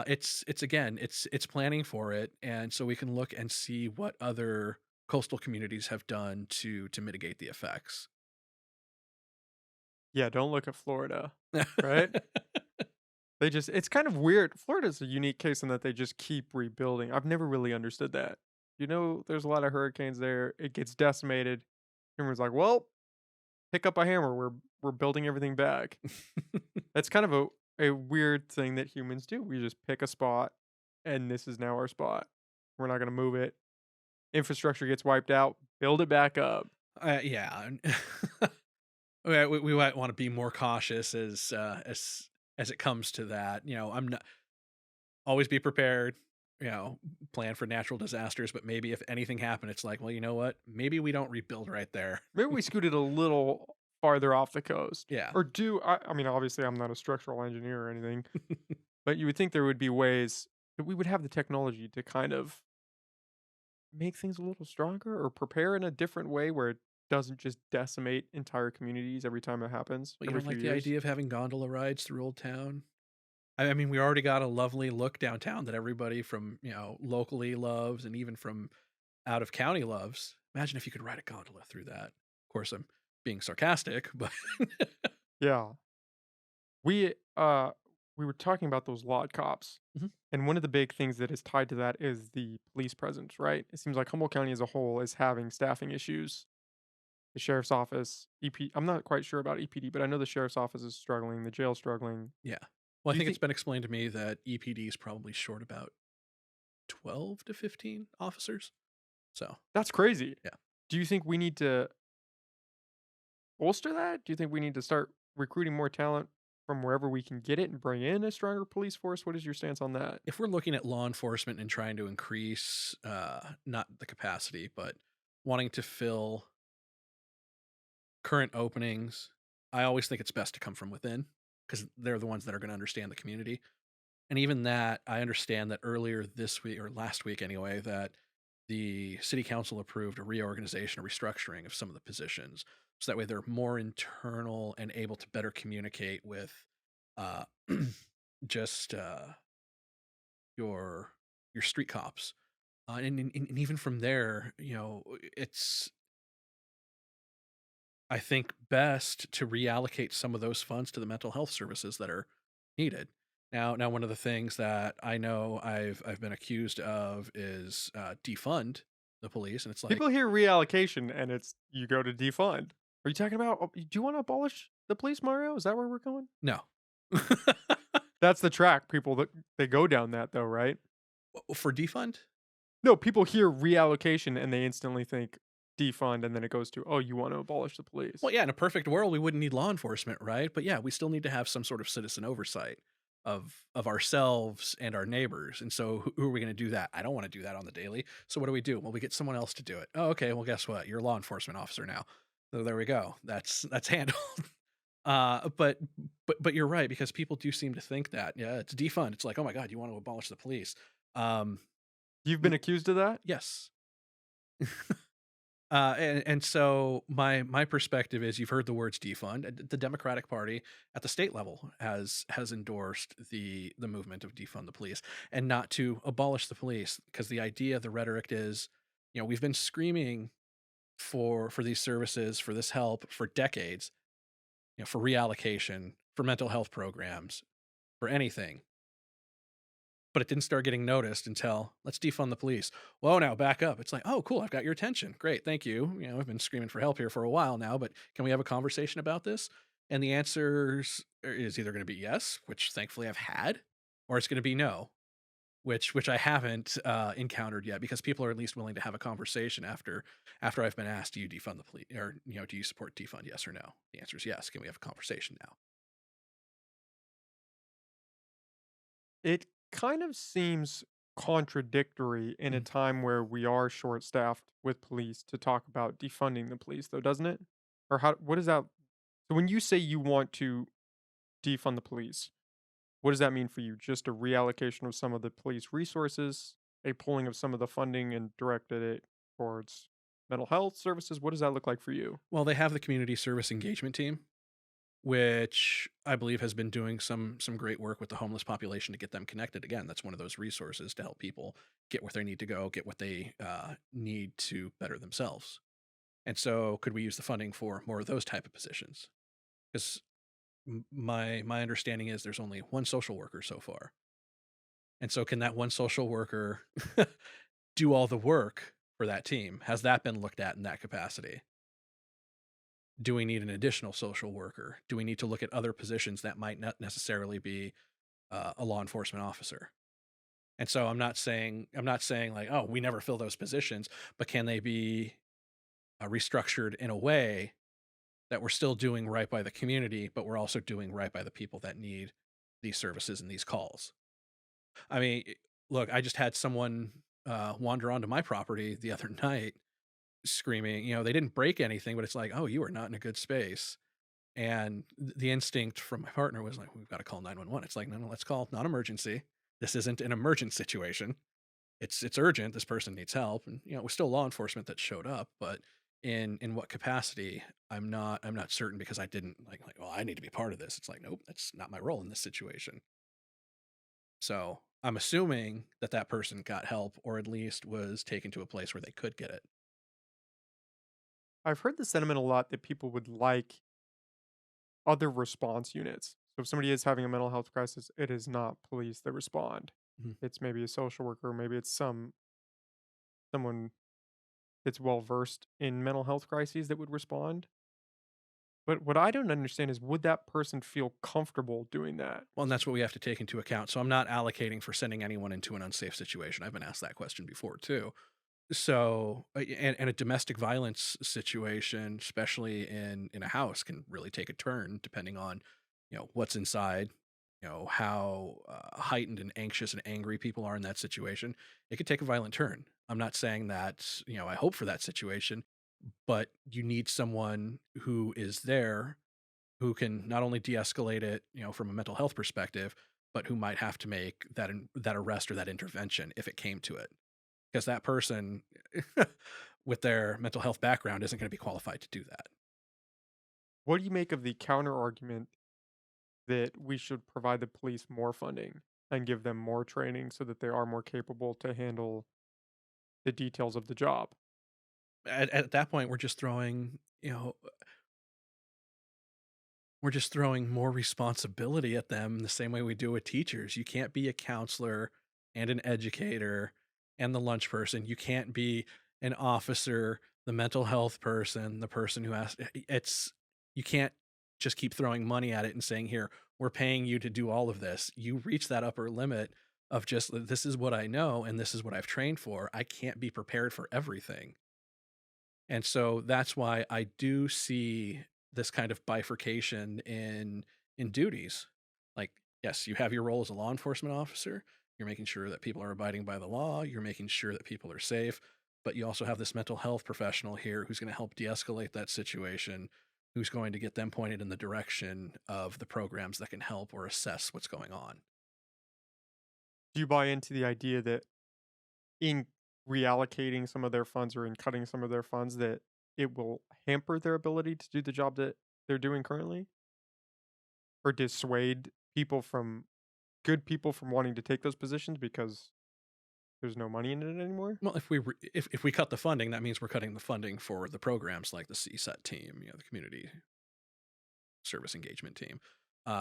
S1: it's again, it's planning for it, and so we can look and see what other coastal communities have done to mitigate the effects.
S2: Yeah, don't look at Florida, right? They just it's kind of weird. Florida's a unique case in that they just keep rebuilding. I've never really understood that. There's a lot of hurricanes there. It gets decimated. Everyone's like, "Well, pick up a hammer. We're building everything back." That's kind of a weird thing that humans do. We just pick a spot and this is now our spot. We're not going to move it. Infrastructure gets wiped out, build it back up.
S1: Yeah. We might want to be more cautious as it comes to that. I'm not always be prepared. Plan for natural disasters, but maybe if anything happened, it's like, well, you know what? Maybe we don't rebuild right there.
S2: Maybe we scooted a little farther off the coast.
S1: Yeah.
S2: Or I mean, obviously, I'm not a structural engineer or anything, but you would think there would be ways that we would have the technology to kind of make things a little stronger or prepare in a different way where it doesn't just decimate entire communities every time it happens
S1: But you
S2: every
S1: don't
S2: few
S1: like the
S2: years.
S1: idea of having gondola rides through Old Town? I mean, we already got a lovely look downtown that everybody from locally loves, and even from out of county loves. Imagine if you could ride a gondola through that. Of course, I'm being sarcastic, but
S2: Yeah. We were talking about those lot cops.
S1: Mhm.
S2: And one of the big things that is tied to that is the police presence, right? It seems like Humboldt County as a whole is having staffing issues. The sheriff's office, I'm not quite sure about EPD, but I know the sheriff's office is struggling, the jail's struggling.
S1: yeah. Well, I
S2: Do you
S1: think it's
S2: think
S1: been explained to me that EPD is probably short about 12 to 15 officers. So,
S2: that's crazy?
S1: yeah.
S2: Do you think we need to bolster that? Do you think we need to start recruiting more talent from wherever we can get it and bring in a stronger police force? What is your stance on that?
S1: If we're looking at law enforcement and trying to increase, not the capacity, but wanting to fill current openings, I always think it's best to come from within because they're the ones that are going to understand the community. And even that, I understand that earlier this week or last week anyway, that the city council approved a reorganization, a restructuring of some of the positions. So that way they're more internal and able to better communicate with uh, just your your street cops. And even from there, it's I think best to reallocate some of those funds to the mental health services that are needed. Now, one of the things that I know I've been accused of is defund the police, and it's like
S2: People hear reallocation and it's you go to defund. Are you talking about? Do you want to abolish the police, Mario? Is that where we're going?
S1: no.
S2: That's the track. People that they go down that though, right?
S1: For defund.
S2: No, people hear reallocation and they instantly think defund, and then it goes to, oh, you want to abolish the police.
S1: Well, yeah, in a perfect world, we wouldn't need law enforcement, right? But yeah, we still need to have some sort of citizen oversight of ourselves and our neighbors. And so, who are we going to do that? I don't want to do that on the daily. So, what do we do? Well, we get someone else to do it. Oh, okay. Well, guess what? You're a law enforcement officer now. So there we go. That's handled. But you're right because people do seem to think that yeah, it's defund. It's like oh my god, you want to abolish the police? Um,
S2: You've been accused of that?
S1: yes. And so my perspective is you've heard the words defund. The Democratic Party at the state level has endorsed the movement of defund the police and not to abolish the police because the idea, the rhetoric is, we've been screaming for these services, for this help for decades, for reallocation, for mental health programs, for anything, but it didn't start getting noticed until let's defund the police. Whoa, now back up. It's like, oh, cool, I've got your attention. Great, thank you. I've been screaming for help here for a while now, but can we have a conversation about this? And the is either going to be yes, which thankfully I've had, or it's going to be no, which I haven't encountered yet because people are at least willing to have a conversation after I've been asked, do you defund the police, or do you support defund? Yes or no? The answer is yes. Can we have a conversation now?
S2: It kind of seems contradictory in a
S1: Mhm.
S2: time where we are short staffed with police to talk about defunding the police, though, doesn't it? Or how, what is that? So when you say you want to defund the police, what does that mean for you? Just a reallocation of some of the police resources, a pulling of some of the funding and directed it towards mental health services? What does that look like for you?
S1: Well, they have the community service engagement team, which I believe has been doing some great work with the homeless population to get them connected. Again, that's one of those resources to help people get where they need to go, get what they need to better themselves. And so, could we use the funding for more of those type of positions? Because my understanding is there's only one social worker so far, and so can that one social worker do all the work for that team? Has that been looked at in that capacity? Do we need an additional social worker? Do we need to look at other positions that might not necessarily be a law enforcement officer? And so I'm not saying like, oh, we never fill those positions, but can they be restructured in a way that we're still doing right by the community, but we're also doing right by the people that need these services and these calls? I mean, look, I just had someone wander onto my property the other night screaming. They didn't break anything, but it's like, oh, you are not in a good space. And the instinct from my partner was like, we've got to call 911. It's like, no, no, let's call non-emergency. This isn't an emergent situation. It's urgent. This person needs help. And it was still law enforcement that showed up, but in what capacity, I'm not certain because I didn't well, I need to be part of this. It's like, nope, that's not my role in this situation. So I'm assuming that that person got help or at least was taken to a place where they could get it.
S2: I've heard the sentiment a lot that people would like other response units. So if somebody is having a mental health crisis, it is not police that respond.
S1: Mhm.
S2: It's maybe a social worker, maybe it's someone that's well versed in mental health crises that would respond. But what I don't understand is would that person feel comfortable doing that?
S1: Well, and that's what we have to take into account. So I'm not allocating for sending anyone into an unsafe situation. I've been asked that question before too. So, and a domestic violence situation, especially in a house, can really take a turn depending on what's inside, how heightened and anxious and angry people are in that situation, it could take a violent turn. I'm not saying that, I hope for that situation, but you need someone who is there who can not only de-escalate it, from a mental health perspective, but who might have to make that arrest or that intervention if it came to it. Because that person with their mental health background isn't going to be qualified to do that.
S2: What do you make of the counter argument that we should provide the police more funding and give them more training so that they are more capable to handle the details of the job?
S1: At that point, we're just throwing more responsibility at them the same way we do with teachers. You can't be a counselor and an educator and the lunch person. You can't be an officer, the mental health person, the person who has it's you can't just keep throwing money at it and saying, "Here, we're paying you to do all of this." You reach that upper limit of just this is what I know and this is what I've trained for. I can't be prepared for everything. And so that's why I do see this kind of bifurcation in duties. Like, yes, you have your role as a law enforcement officer. You're making sure that people are abiding by the law. You're making sure that people are safe. But you also have this mental health professional here who's going to help de escalate that situation, who's going to get them pointed in the direction of the programs that can help or assess what's going on.
S2: Do you buy into the idea that in reallocating some of their funds or in cutting some of their funds that it will hamper their ability to do the job that they're doing currently or dissuade people from good people from wanting to take those positions because there's no money in it anymore?
S1: Well, if we cut the funding, that means we're cutting the funding for the programs like the CSET team, the community service engagement team.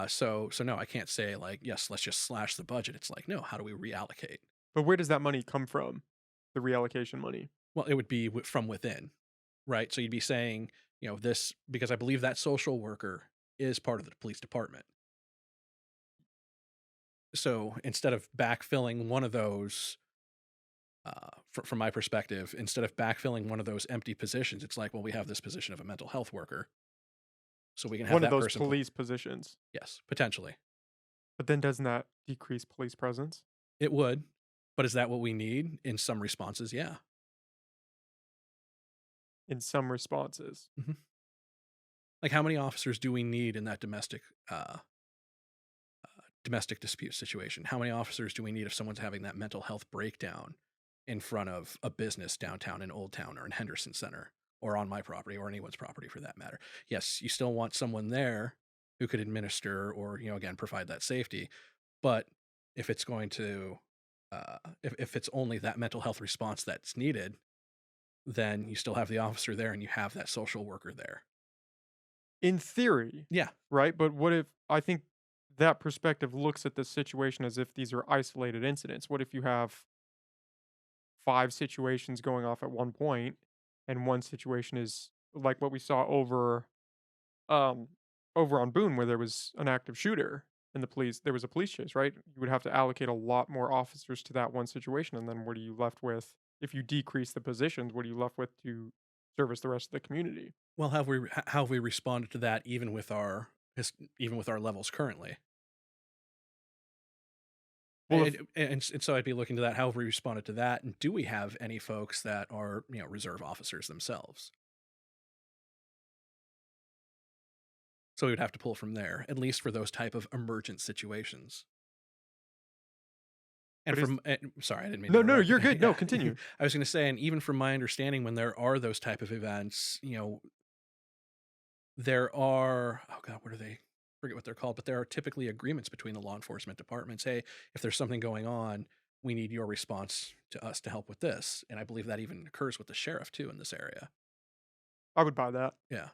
S1: So no, I can't say like, yes, let's just slash the budget. It's like, no, how do we reallocate?
S2: But where does that money come from? The reallocation money.
S1: Well, it would be from within, right? So you'd be saying, this because I believe that social worker is part of the police department. So instead of backfilling one of those, from my perspective, instead of backfilling one of those empty positions, it's like, well, we have this position of a mental health worker, so we can have
S2: One of
S1: that
S2: those
S1: person.
S2: police positions.
S1: Yes, potentially
S2: But then doesn't that decrease police presence?
S1: it would, but is that what we need in some responses? Yeah.
S2: In some responses.
S1: Mhm. Like, how many officers do we need in that domestic dispute situation? How many officers do we need if someone's having that mental health breakdown in front of a business downtown in Old Town or in Henderson Center or on my property or anyone's property for that matter? Yes, you still want someone there who could administer or, again, provide that safety. But if it's going to, if it's only that mental health response that's needed, then you still have the officer there and you have that social worker there.
S2: In theory,
S1: Yeah.
S2: right? But what if I think that perspective looks at the situation as if these are isolated incidents? What if you have 5 situations going off at one point and one situation is like what we saw um over on Boone where there was an active shooter and there was a police chase, right? You would have to allocate a lot more officers to that one situation and then what are you left with if you decrease the positions, what are you left with to service the rest of the community?
S1: Well, how have we responded to that even with our levels currently?
S2: Well, if
S1: And so I'd be looking to that. How have we responded to that? And do we have any folks that are, reserve officers themselves? So we would have to pull from there, at least for those type of emergent situations. And
S2: but is
S1: sorry, I didn't mean to
S2: No, no,
S1: interrupt.
S2: you're good. No,
S1: Yeah,
S2: continue.
S1: I was going to say, and even from my understanding, when there are those type of events, there are, oh God, what are they? Forget what they're called, but there are typically agreements between the law enforcement departments. Hey, if there's something going on, we need your response to us to help with this. And I believe that even occurs with the sheriff too in this area.
S2: I would buy that.
S1: Yeah.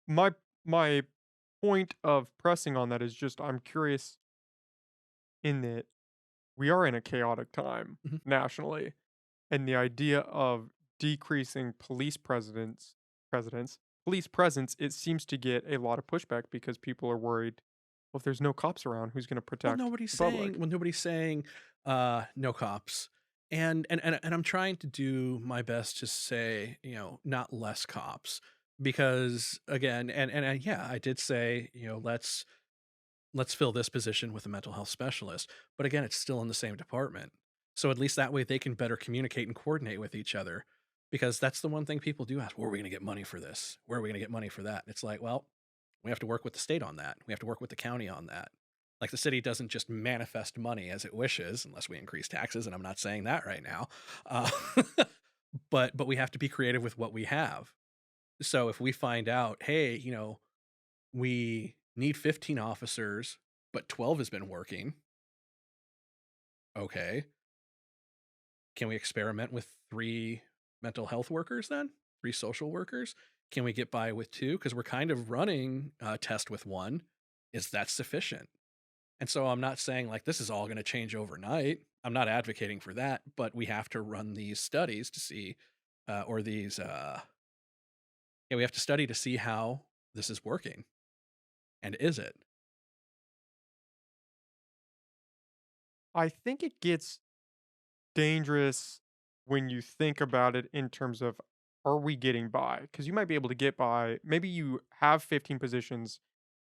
S2: My point of pressing on that is just I'm curious in that we are in a chaotic time
S1: Mhm.
S2: nationally, and the idea of decreasing presidents, police presence, it seems to get a lot of pushback because people are worried. Well, if there's no cops around, who's going to
S1: Well,
S2: protect the public?
S1: nobody's saying no cops. And I'm trying to do my best to say, not less cops because again, yeah, I did say, let's let's fill this position with a mental health specialist. But again, it's still in the same department. So at least that way they can better communicate and coordinate with each other. Because that's the one thing people do ask, where are we going to get money for this? Where are we going to get money for that? And it's like, well, we have to work with the state on that. We have to work with the county on that. Like the city doesn't just manifest money as it wishes, unless we increase taxes. And I'm not saying that right now. Uh, but we have to be creative with what we have. So if we find out, hey, we need 15 officers, but 12 has been working. Okay. Can we experiment with 3 mental health workers then? 3 social workers? Can we get by with 2? Because we're kind of running a test with 1. Is that sufficient? And so I'm not saying like this is all going to change overnight. I'm not advocating for that, but we have to run these studies to see, or these, yeah, we have to study to see how this is working. And is it?
S2: I think it gets dangerous when you think about it in terms of, are we getting by? Because you might be able to get by. Maybe you have 15 positions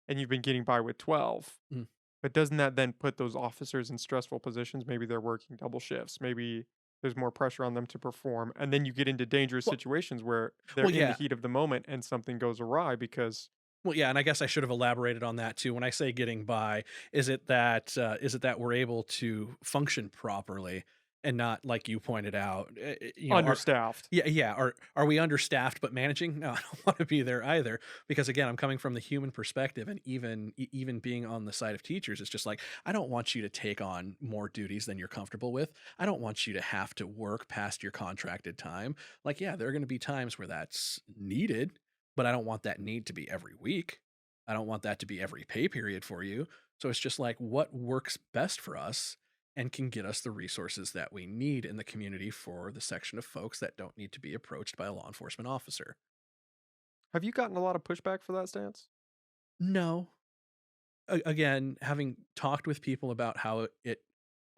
S2: and you've been getting by with 12.
S1: Mm.
S2: But doesn't that then put those officers in stressful positions? Maybe they're working double shifts. Maybe there's more pressure on them to perform. And then you get into dangerous
S1: Well,
S2: situations where they're
S1: well,
S2: in the
S1: yeah.
S2: heat of the moment and something goes awry because
S1: Well, yeah, and I guess I should have elaborated on that too. When I say getting by, is it that we're able to function properly and not like you pointed out, are
S2: understaffed.
S1: yeah, are we understaffed but managing? No, I don't want to be there either because again, I'm coming from the human perspective and even being on the side of teachers, it's just like I don't want you to take on more duties than you're comfortable with. I don't want you to have to work past your contracted time. Like, yeah, there are going to be times where that's needed, but I don't want that need to be every week. I don't want that to be every pay period for you. So it's just like what works best for us and can get us the resources that we need in the community for the section of folks that don't need to be approached by a law enforcement officer.
S2: Have you gotten a lot of pushback for that stance?
S1: No. Again, having talked with people about how it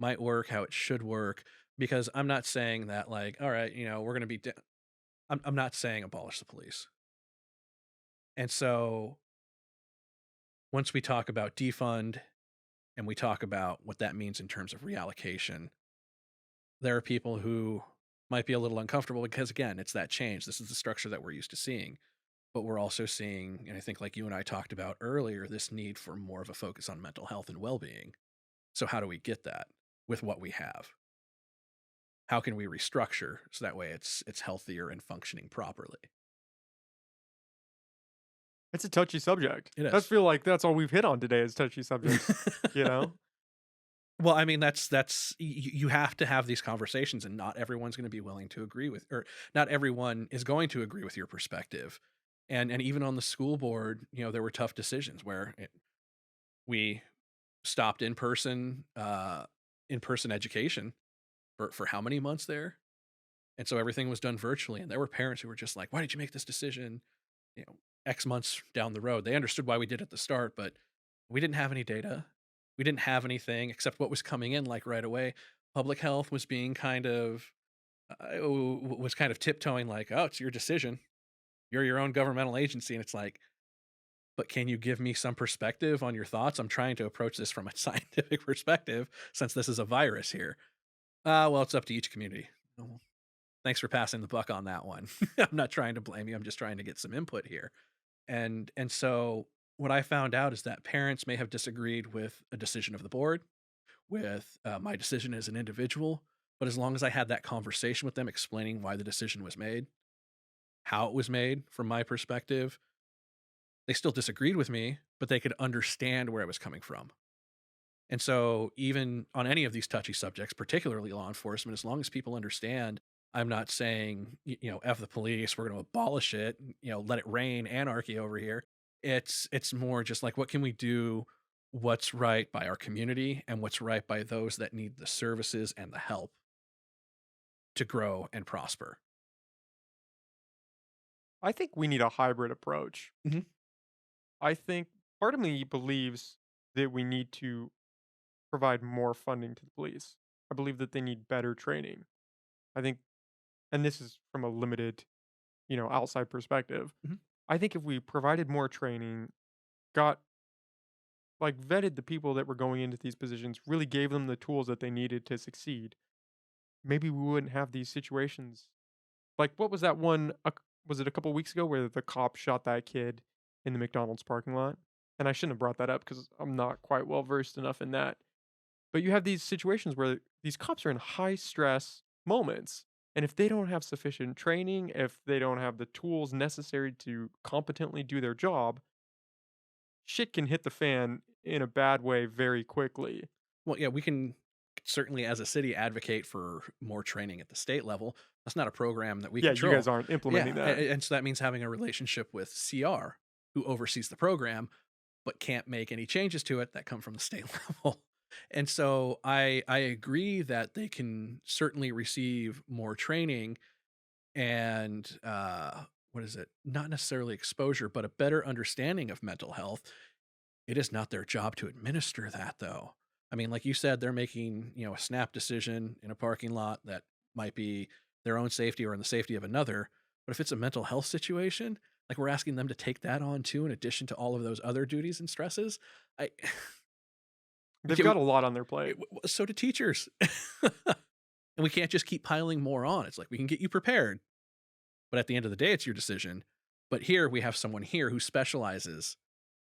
S1: might work, how it should work, because I'm not saying that, like, all right, we're going to be, I'm not saying abolish the police. And so once we talk about defund and we talk about what that means in terms of reallocation, there are people who might be a little uncomfortable because, again, it's that change. This is the structure that we're used to seeing. But we're also seeing, and I think like you and I talked about earlier, this need for more of a focus on mental health and well being. So, how do we get that with what we have? How can we restructure so that way it's healthier and functioning properly?
S2: It's a touchy subject.
S1: It
S2: I
S1: is.
S2: feel like that's all we've hit on today is touchy subjects, you know?
S1: Well, I mean, you have to have these conversations, and not everyone's going to be willing to agree with, or not everyone is going to agree with your perspective. And even on the school board, there were tough decisions where we stopped in person education for how many months there, and so everything was done virtually. And there were parents who were just like, "Why did you make this decision?" X months down the road, they understood why we did at the start, but we didn't have any data. We didn't have anything except what was coming in like right away. Public health was being was kind of tiptoeing like, "Oh, it's your decision. You're your own governmental agency." And it's like, but can you give me some perspective on your thoughts? I'm trying to approach this from a scientific perspective since this is a virus here. Well, it's up to each community. Oh, well, thanks for passing the buck on that one. I'm not trying to blame you. I'm just trying to get some input here. And so what I found out is that parents may have disagreed with a decision of the board, with my decision as an individual, but as long as I had that conversation with them explaining why the decision was made, how it was made from my perspective, they still disagreed with me, but they could understand where I was coming from. And so, even on any of these touchy subjects, particularly law enforcement, as long as people understand, I'm not saying, F the police, we're going to abolish it, let it rain anarchy over here. It's more just like, what can we do? What's right by our community and what's right by those that need the services and the help to grow and prosper.
S2: I think we need a hybrid approach.
S1: Mhm.
S2: I think part of me believes that we need to provide more funding to the police. I believe that they need better training. I think, and this is from a limited, outside perspective.
S1: Mhm.
S2: I think if we provided more training, got like vetted the people that were going into these positions, really gave them the tools that they needed to succeed, maybe we wouldn't have these situations. Like, what was that one? Was it a couple weeks ago where the cop shot that kid in the McDonald's parking lot? And I shouldn't have brought that up because I'm not quite well versed enough in that. But you have these situations where these cops are in high stress moments. And if they don't have sufficient training, if they don't have the tools necessary to competently do their job, shit can hit the fan in a bad way very quickly.
S1: Well, yeah, we can certainly, as a city, advocate for more training at the state level. That's not a program that we
S2: Yeah, you guys
S1: control.
S2: aren't implementing
S1: Yeah,
S2: that.
S1: and so that means having a relationship with CR, who oversees the program, but can't make any changes to it that come from the state level. And so I agree that they can certainly receive more training and what is it? Not necessarily exposure, but a better understanding of mental health. It is not their job to administer that, though. I mean, like you said, they're making, a snap decision in a parking lot that might be their own safety or in the safety of another. But if it's a mental health situation, like we're asking them to take that on too, in addition to all of those other duties and stresses. I,
S2: They've
S1: okay,
S2: got a lot on their plate.
S1: so do teachers. And we can't just keep piling more on. It's like we can get you prepared, but at the end of the day, it's your decision. But here we have someone here who specializes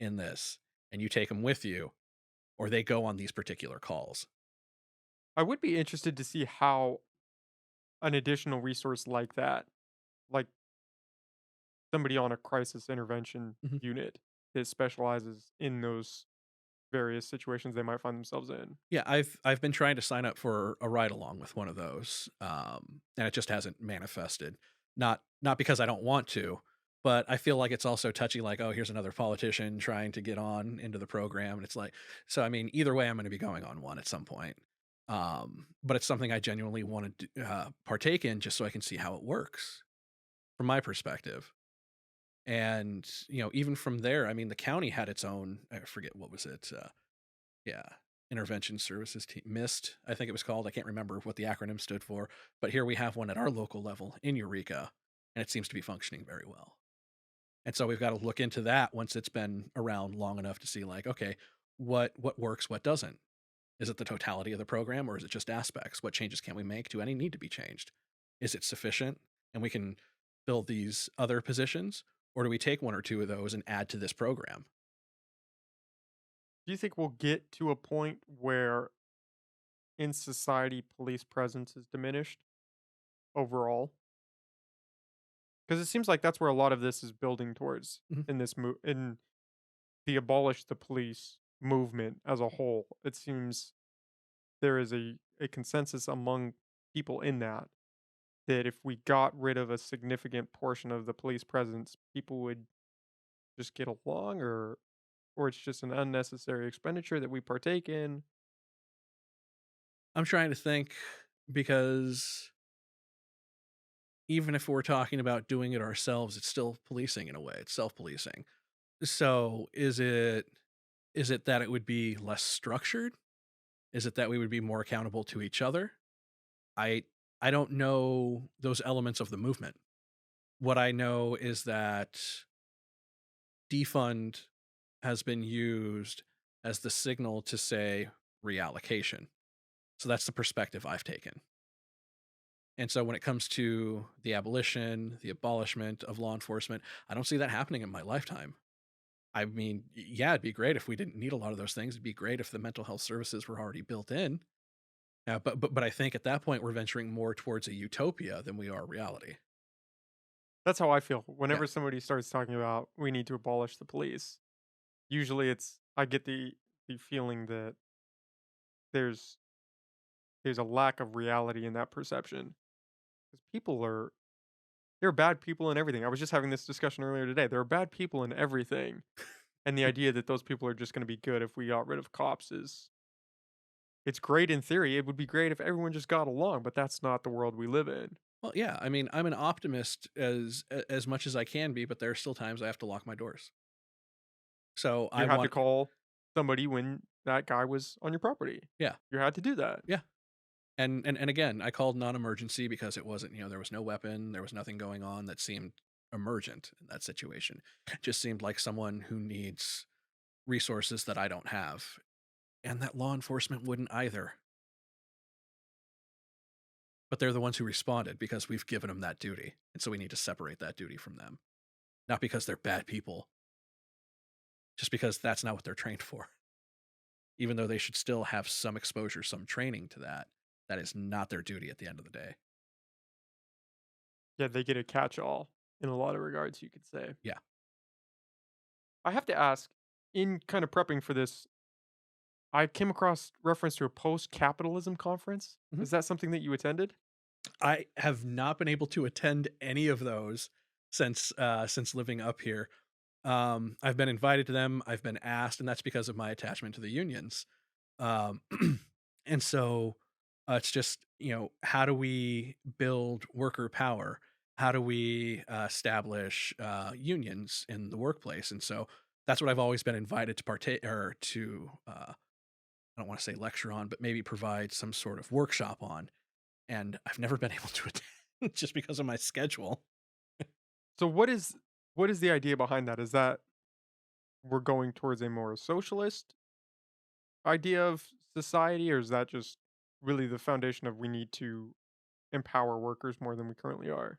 S1: in this, and you take them with you, or they go on these particular calls.
S2: I would be interested to see how an additional resource like that, like somebody on a crisis intervention
S1: Mhm.
S2: unit that specializes in those various situations they might find themselves in.
S1: Yeah, I've been trying to sign up for a ride along with one of those, and it just hasn't manifested. Not because I don't want to, but I feel like it's also touchy. Like, oh, here's another politician trying to get on into the program, and it's like, so I mean, either way, I'm going to be going on one at some point. But it's something I genuinely want to partake in, just so I can see how it works from my perspective. And even from there, I mean, the county had its own. I forget what was it. Yeah, intervention services team, mist, I think it was called. I can't remember what the acronym stood for, but here we have one at our local level in Eureka, and it seems to be functioning very well. And so we've got to look into that once it's been around long enough to see, like, okay, what works, what doesn't. Is it the totality of the program, or is it just aspects? What changes can we make? Do any need to be changed? Is it sufficient and we can fill these other positions, or do we take one or two of those and add to this program?
S2: Do you think we'll get to a point where in society police presence is diminished overall? Because it seems like that's where a lot of this is building towards
S1: Mhm.
S2: in in the abolish the police movement as a whole. It seems there is a consensus among people in that that if we got rid of a significant portion of the police presence, people would just get along, or it's just an unnecessary expenditure that we partake in.
S1: I'm trying to think because even if we're talking about doing it ourselves, it's still policing in a way. It's self-policing. So is it that it would be less structured? Is it that we would be more accountable to each other? I I don't know those elements of the movement. What I know is that defund has been used as the signal to say reallocation. So that's the perspective I've taken. And so when it comes to the abolition, the abolishment of law enforcement, I don't see that happening in my lifetime. I mean, yeah, it'd be great if we didn't need a lot of those things. It'd be great if the mental health services were already built in. But I think at that point we're venturing more towards a utopia than we are reality.
S2: That's how I feel.
S1: Yeah.
S2: Whenever somebody starts talking about we need to abolish the police, usually it's I get the feeling that there's there's a lack of reality in that perception. Because people are there are bad people in everything. I was just having this discussion earlier today. There are bad people in everything. And the idea that those people are just going to be good if we got rid of cops is it's great in theory. It would be great if everyone just got along, but that's not the world we live in.
S1: Well, yeah. I mean, I'm an optimist as much as I can be, but there are still times I have to lock my doors. So I
S2: You had to
S1: want,
S2: call somebody when that guy was on your property.
S1: yeah,
S2: You had to do that.
S1: yeah. And again, I called non-emergency because it wasn't, there was no weapon, there was nothing going on that seemed emergent in that situation. It just seemed like someone who needs resources that I don't have, and that law enforcement wouldn't either. But they're the ones who responded because we've given them that duty, and so we need to separate that duty from them. Not because they're bad people, just because that's not what they're trained for. Even though they should still have some exposure, some training to that, that is not their duty at the end of the day.
S2: Yeah, they get a catch-all in a lot of regards, you could say.
S1: Yeah.
S2: I have to ask, in kind of prepping for this, I came across reference to a post-capitalism conference.
S1: Mhm.
S2: Is that something that you attended?
S1: I have not been able to attend any of those since living up here. I've been invited to them, I've been asked, and that's because of my attachment to the unions. Um, and so it's just, how do we build worker power? How do we establish unions in the workplace? And so that's what I've always been invited to partake or to, I don't want to say lecture on, but maybe provide some sort of workshop on. And I've never been able to attend just because of my schedule.
S2: So what is the idea behind that? Is that we're going towards a more socialist idea of society, or is that just really the foundation of we need to empower workers more than we currently are?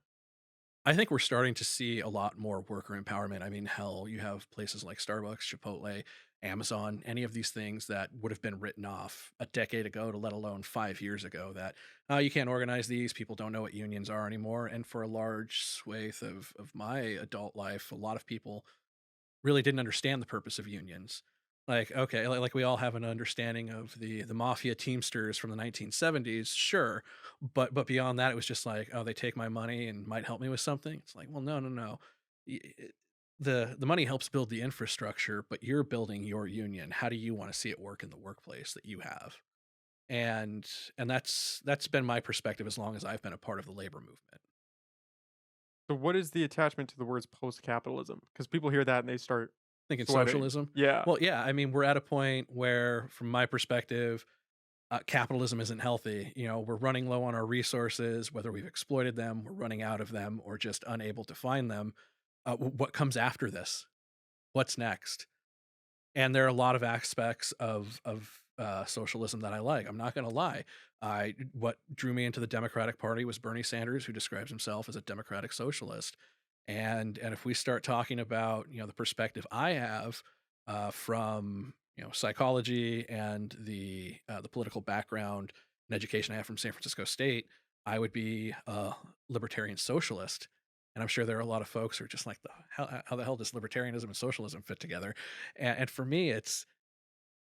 S1: I think we're starting to see a lot more worker empowerment. I mean, hell, you have places like Starbucks, Chipotle, Amazon, any of these things that would have been written off a decade ago to let alone 5 years ago that you can't organize these. People don't know what unions are anymore. And for a large swathe of my adult life, a lot of people really didn't understand the purpose of unions. Like, okay, like we all have an understanding of the mafia teamsters from the 1970s, sure, but beyond that, it was just like, oh, they take my money and might help me with something. It's like, well, no, no, no. The money helps build the infrastructure, but you're building your union. How do you want to see it work in the workplace that you have? And that's been my perspective as long as I've been a part of the labor movement.
S2: So what is the attachment to the words post-capitalism? Because people hear that and they start
S1: Thinking
S2: sweating.
S1: socialism.
S2: Yeah.
S1: Well, yeah, I mean, we're at a point where, from my perspective, capitalism isn't healthy. We're running low on our resources, whether we've exploited them, we're running out of them, or just unable to find them. What comes after this? What's next? And there are a lot of aspects of socialism that I like. I'm not going to lie. What drew me into the Democratic Party was Bernie Sanders, who describes himself as a democratic socialist. And if we start talking about the perspective I have from psychology and the political background and education I have from San Francisco State, I would be a libertarian socialist. And I'm sure there are a lot of folks who are just like, how the hell does libertarianism and socialism fit together? And for me, it's,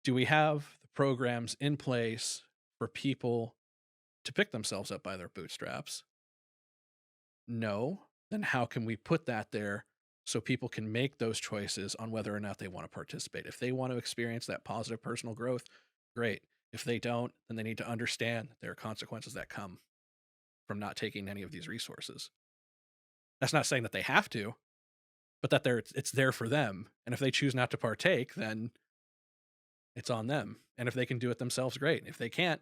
S1: do we have the programs in place for people to pick themselves up by their bootstraps? No. Then how can we put that there so people can make those choices on whether or not they want to participate? If they want to experience that positive personal growth, great. If they don't, then they need to understand that there are consequences that come from not taking any of these resources. That's not saying that they have to, but that it's there for them. And if they choose not to partake, then it's on them. And if they can do it themselves, great. If they can't,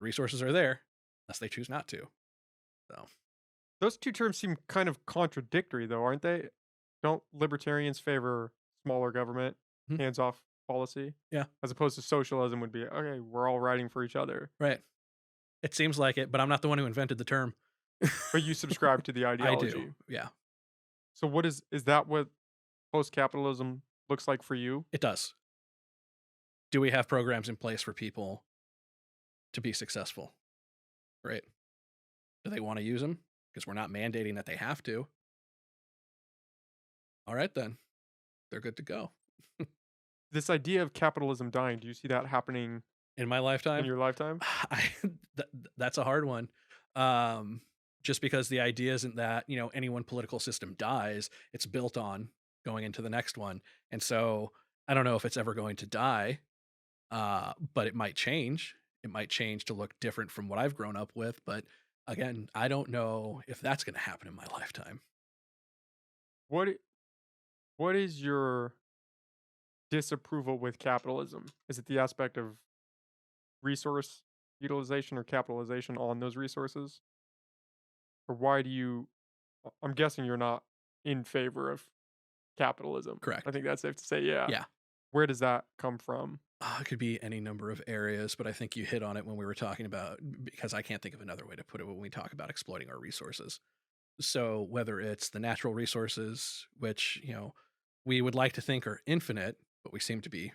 S1: resources are there unless they choose not to. So,
S2: Those two terms seem kind of contradictory though, aren't they? Don't libertarians favor smaller government,
S1: mhm,
S2: hands-off policy?
S1: yeah,
S2: As opposed to socialism would be, okay, we're all writing for each other.
S1: right. It seems like it, but I'm not the one who invented the term.
S2: But you subscribe to the
S1: I do.
S2: ideology.
S1: Yeah,
S2: So what is that what post-capitalism looks like for you?
S1: it does. Do we have programs in place for people to be successful? Right. Do they want to use them? Because we're not mandating that they have to. All right, then they're good to go.
S2: This idea of capitalism dying, do you see that happening
S1: In my
S2: in
S1: lifetime,
S2: your lifetime?
S1: that's a hard one. Um, just because the idea isn't that any one political system dies, it's built on going into the next one, and so I don't know if it's ever going to die, but it might change. It might change to look different from what I've grown up with, but again, I don't know if that's going to happen in my lifetime.
S2: What i- what is your disapproval with capitalism? Is it the aspect of resource utilization or capitalization on those resources? Or why do you I'm guessing you're not in favor of capitalism. I
S1: Correct.
S2: think that's safe to say, yeah.
S1: Yeah.
S2: Where does that come from?
S1: It could be any number of areas, but I think you hit on it when we were talking about, because I can't think of another way to put it when we talk about exploiting our resources. So whether it's the natural resources, which, we would like to think are infinite, but we seem to be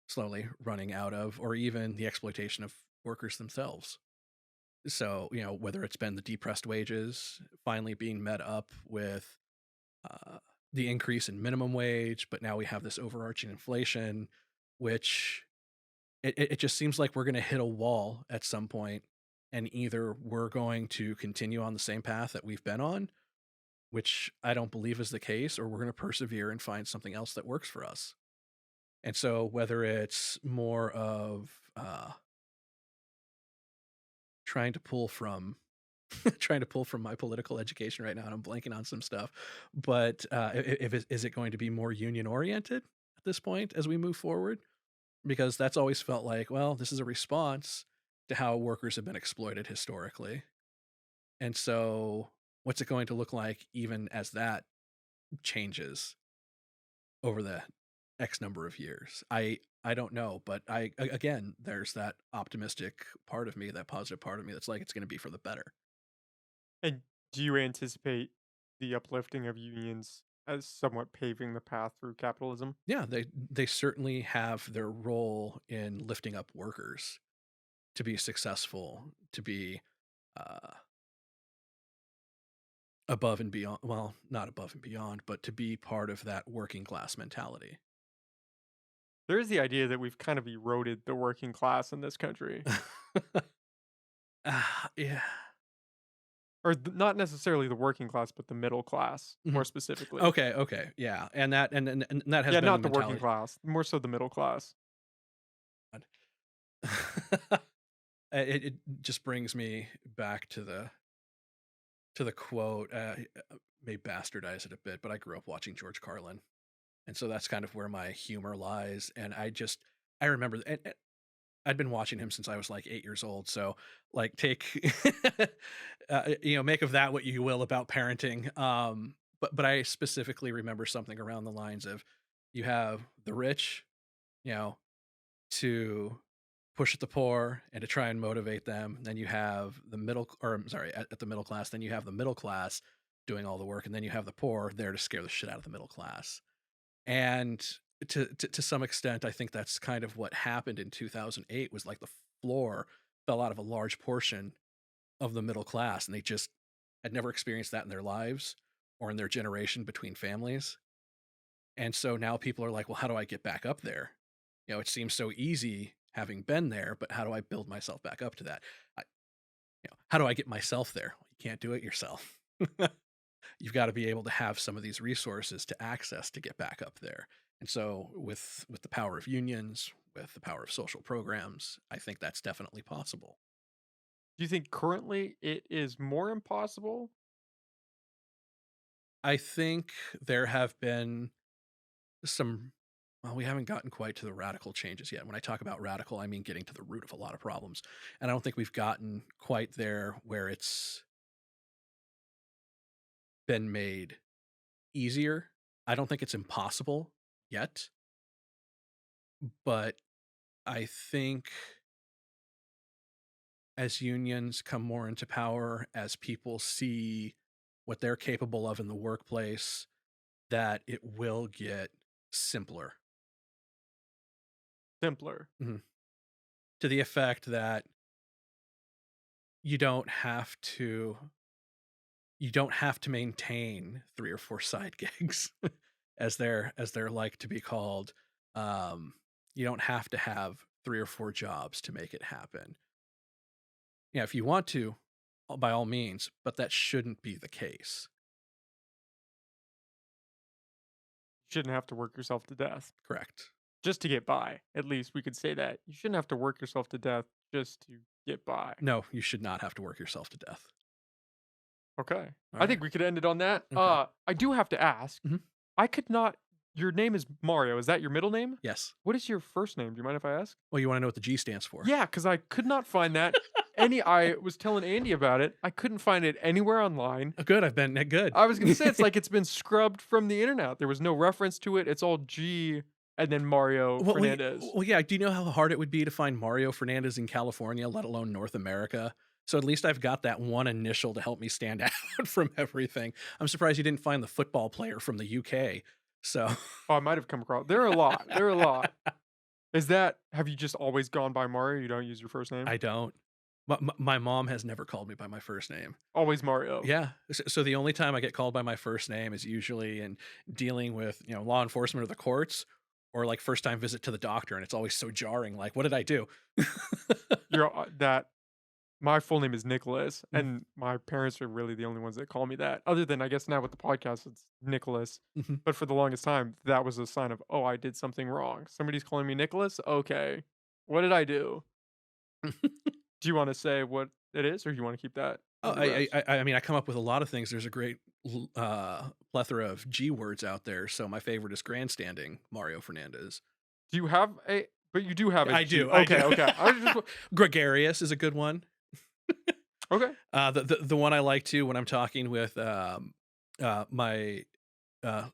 S1: slowly running out of, or even the exploitation of workers themselves. So, whether it's been the depressed wages finally being met up with uh, the increase in minimum wage, but now we have this overarching inflation, which it just seems like we're going to hit a wall at some point, and either we're going to continue on the same path that we've been on, which I don't believe is the case, or we're going to persevere and find something else that works for us. And so, whether it's more of trying to pull from trying to pull from my political education right now, and I'm blanking on some stuff. But is it going to be more union oriented at this point as we move forward? Because that's always felt like, well, this is a response to how workers have been exploited historically. And so, what's it going to look like even as that changes over the X number of years? I don't know, but again, there's that optimistic part of me, that positive part of me that's like it's going to be for the better.
S2: And do you anticipate the uplifting of unions as somewhat paving the path through capitalism?
S1: Yeah, they certainly have their role in lifting up workers to be successful, to be uh, above and beyond. Well, not above and beyond, but to be part of that working class mentality.
S2: There is the idea that we've kind of eroded the working class in this country,
S1: Yeah.
S2: or not necessarily the working class, but the middle class
S1: Mhm.
S2: more specifically.
S1: Okay. Okay. Yeah, and that has
S2: Yeah,
S1: been the
S2: not the working
S1: mentality.
S2: class, more so the middle class.
S1: It just brings me back to the quote. May bastardize it a bit, but I grew up watching George Carlin, and so that's kind of where my humor lies. And I remember, and I'd been watching him since I was like 8 years old. So like take, make of that what you will about parenting. But I specifically remember something around the lines of, you have the rich, you know, to push at the poor and to try and motivate them. Then you have the middle, or I'm sorry, at the middle class. Then you have the middle class doing all the work, and then you have the poor there to scare the shit out of the middle class. And to some extent, I think that's kind of what happened in 2008, was like the floor fell out of a large portion of the middle class, and they just had never experienced that in their lives or in their generation between families. And so now people are like, well, how do I get back up there? It seems so easy having been there, but how do I build myself back up to that? I, how do I get myself there? Well, you can't do it yourself. You've got to be able to have some of these resources to access to get back up there. And so with the power of unions, with the power of social programs, I think that's definitely possible.
S2: Do you think currently it is more impossible?
S1: I think there have been some, well, we haven't gotten quite to the radical changes yet. When I talk about radical, I mean getting to the root of a lot of problems. And I don't think we've gotten quite there where it's been made easier. I don't think it's impossible yet, but I think as unions come more into power, as people see what they're capable of in the workplace, that it will get simpler.
S2: Simpler.
S1: Mhm. To the effect that you don't have to you don't have to maintain 3 or 4 side gigs, as they're like to be called. You don't have to have 3 or 4 jobs to make it happen. Yeah, if you want to, by all means, but that shouldn't be the case.
S2: Shouldn't have to work yourself to death
S1: Correct.
S2: just to get by. At least we could say that. You shouldn't have to work yourself to death just to get by.
S1: No, you should not have to work yourself to death.
S2: Okay.
S1: All
S2: I
S1: right.
S2: think we could end it on that.
S1: Okay.
S2: I do have to ask.
S1: Mhm.
S2: I could not. Your name is Mario. Is that your middle name?
S1: Yes.
S2: What is your first name? Do you mind if I ask?
S1: Well, you wanna know what the G stands for?
S2: Yeah, because I could not find that. I was telling Andy about it. I couldn't find it anywhere online.
S1: Oh, good, I've been good.
S2: I was gonna say it's like it's been scrubbed from the internet. There was no reference to it. It's all G and then Mario Fernandez.
S1: Well, yeah. Do you know how hard it would be to find Mario Fernandez in California, let alone North America? So at least I've got that one initial to help me stand out from everything. I'm surprised you didn't find the football player from the UK. So
S2: Oh, I might have come across. There are a lot. There are a lot. Have you just always gone by Mario? You don't use your first name?
S1: I don't. My mom has never called me by my first name.
S2: Always Mario.
S1: Yeah. So the only time I get called by my first name is usually in dealing with, law enforcement or the courts, or like first time visit to the doctor, and it's always so jarring. Like, what did I do?
S2: You're that My full name is Nicholas,
S1: Mm,
S2: and my parents are really the only ones that call me that. Other than I guess now with the podcast, it's Nicholas.
S1: mhm.
S2: But for the longest time, that was a sign of, oh, I did something wrong. Somebody's calling me Nicholas. Okay, what did I do? Do you want to say what it is, or do you want to keep that
S1: Oh,
S2: under wraps?
S1: I mean, I come up with a lot of things. There's a great plethora of G words out there. So my favorite is grandstanding Mario Fernandez.
S2: Do you have a? But you do have a
S1: I
S2: G.
S1: do. I do.
S2: Okay, okay. I was just
S1: Gregarious is a good one.
S2: okay.
S1: The one I like to when I'm talking with my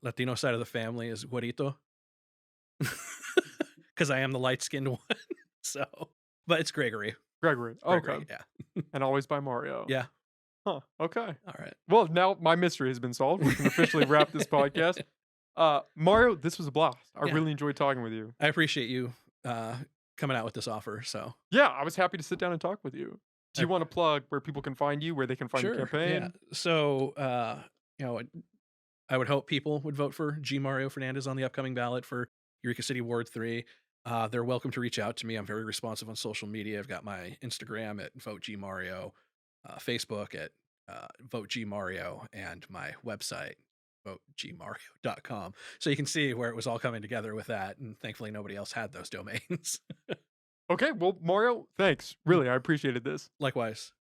S1: Latino side of the family is Guarito, because I am the light skinned one. So, but it's Gregory.
S2: Gregory.
S1: Gregory.
S2: Okay,
S1: Yeah.
S2: and always by Mario.
S1: Yeah.
S2: Huh. Okay.
S1: All right.
S2: Well, now my mystery has been solved. We can officially wrap this podcast. Mario, this was a blast. I
S1: Yeah.
S2: really enjoyed talking with you.
S1: I appreciate you coming out with this offer. So,
S2: Yeah, I was happy to sit down and talk with you. Do
S1: I-
S2: you want to plug where people can find you, where they can find the
S1: sure.
S2: campaign?
S1: Yeah. So, I would hope people would vote for G. Mario Fernandez on the upcoming ballot for Eureka City Ward 3. They're welcome to reach out to me. I'm very responsive on social media. I've got my Instagram at Vote G Mario, Facebook at Vote G Mario, and my website, votegmario.com. So you can see where it was all coming together with that. And thankfully, nobody else had those domains.
S2: Okay, well, Mario, thanks. Really, I appreciated this.
S1: Likewise.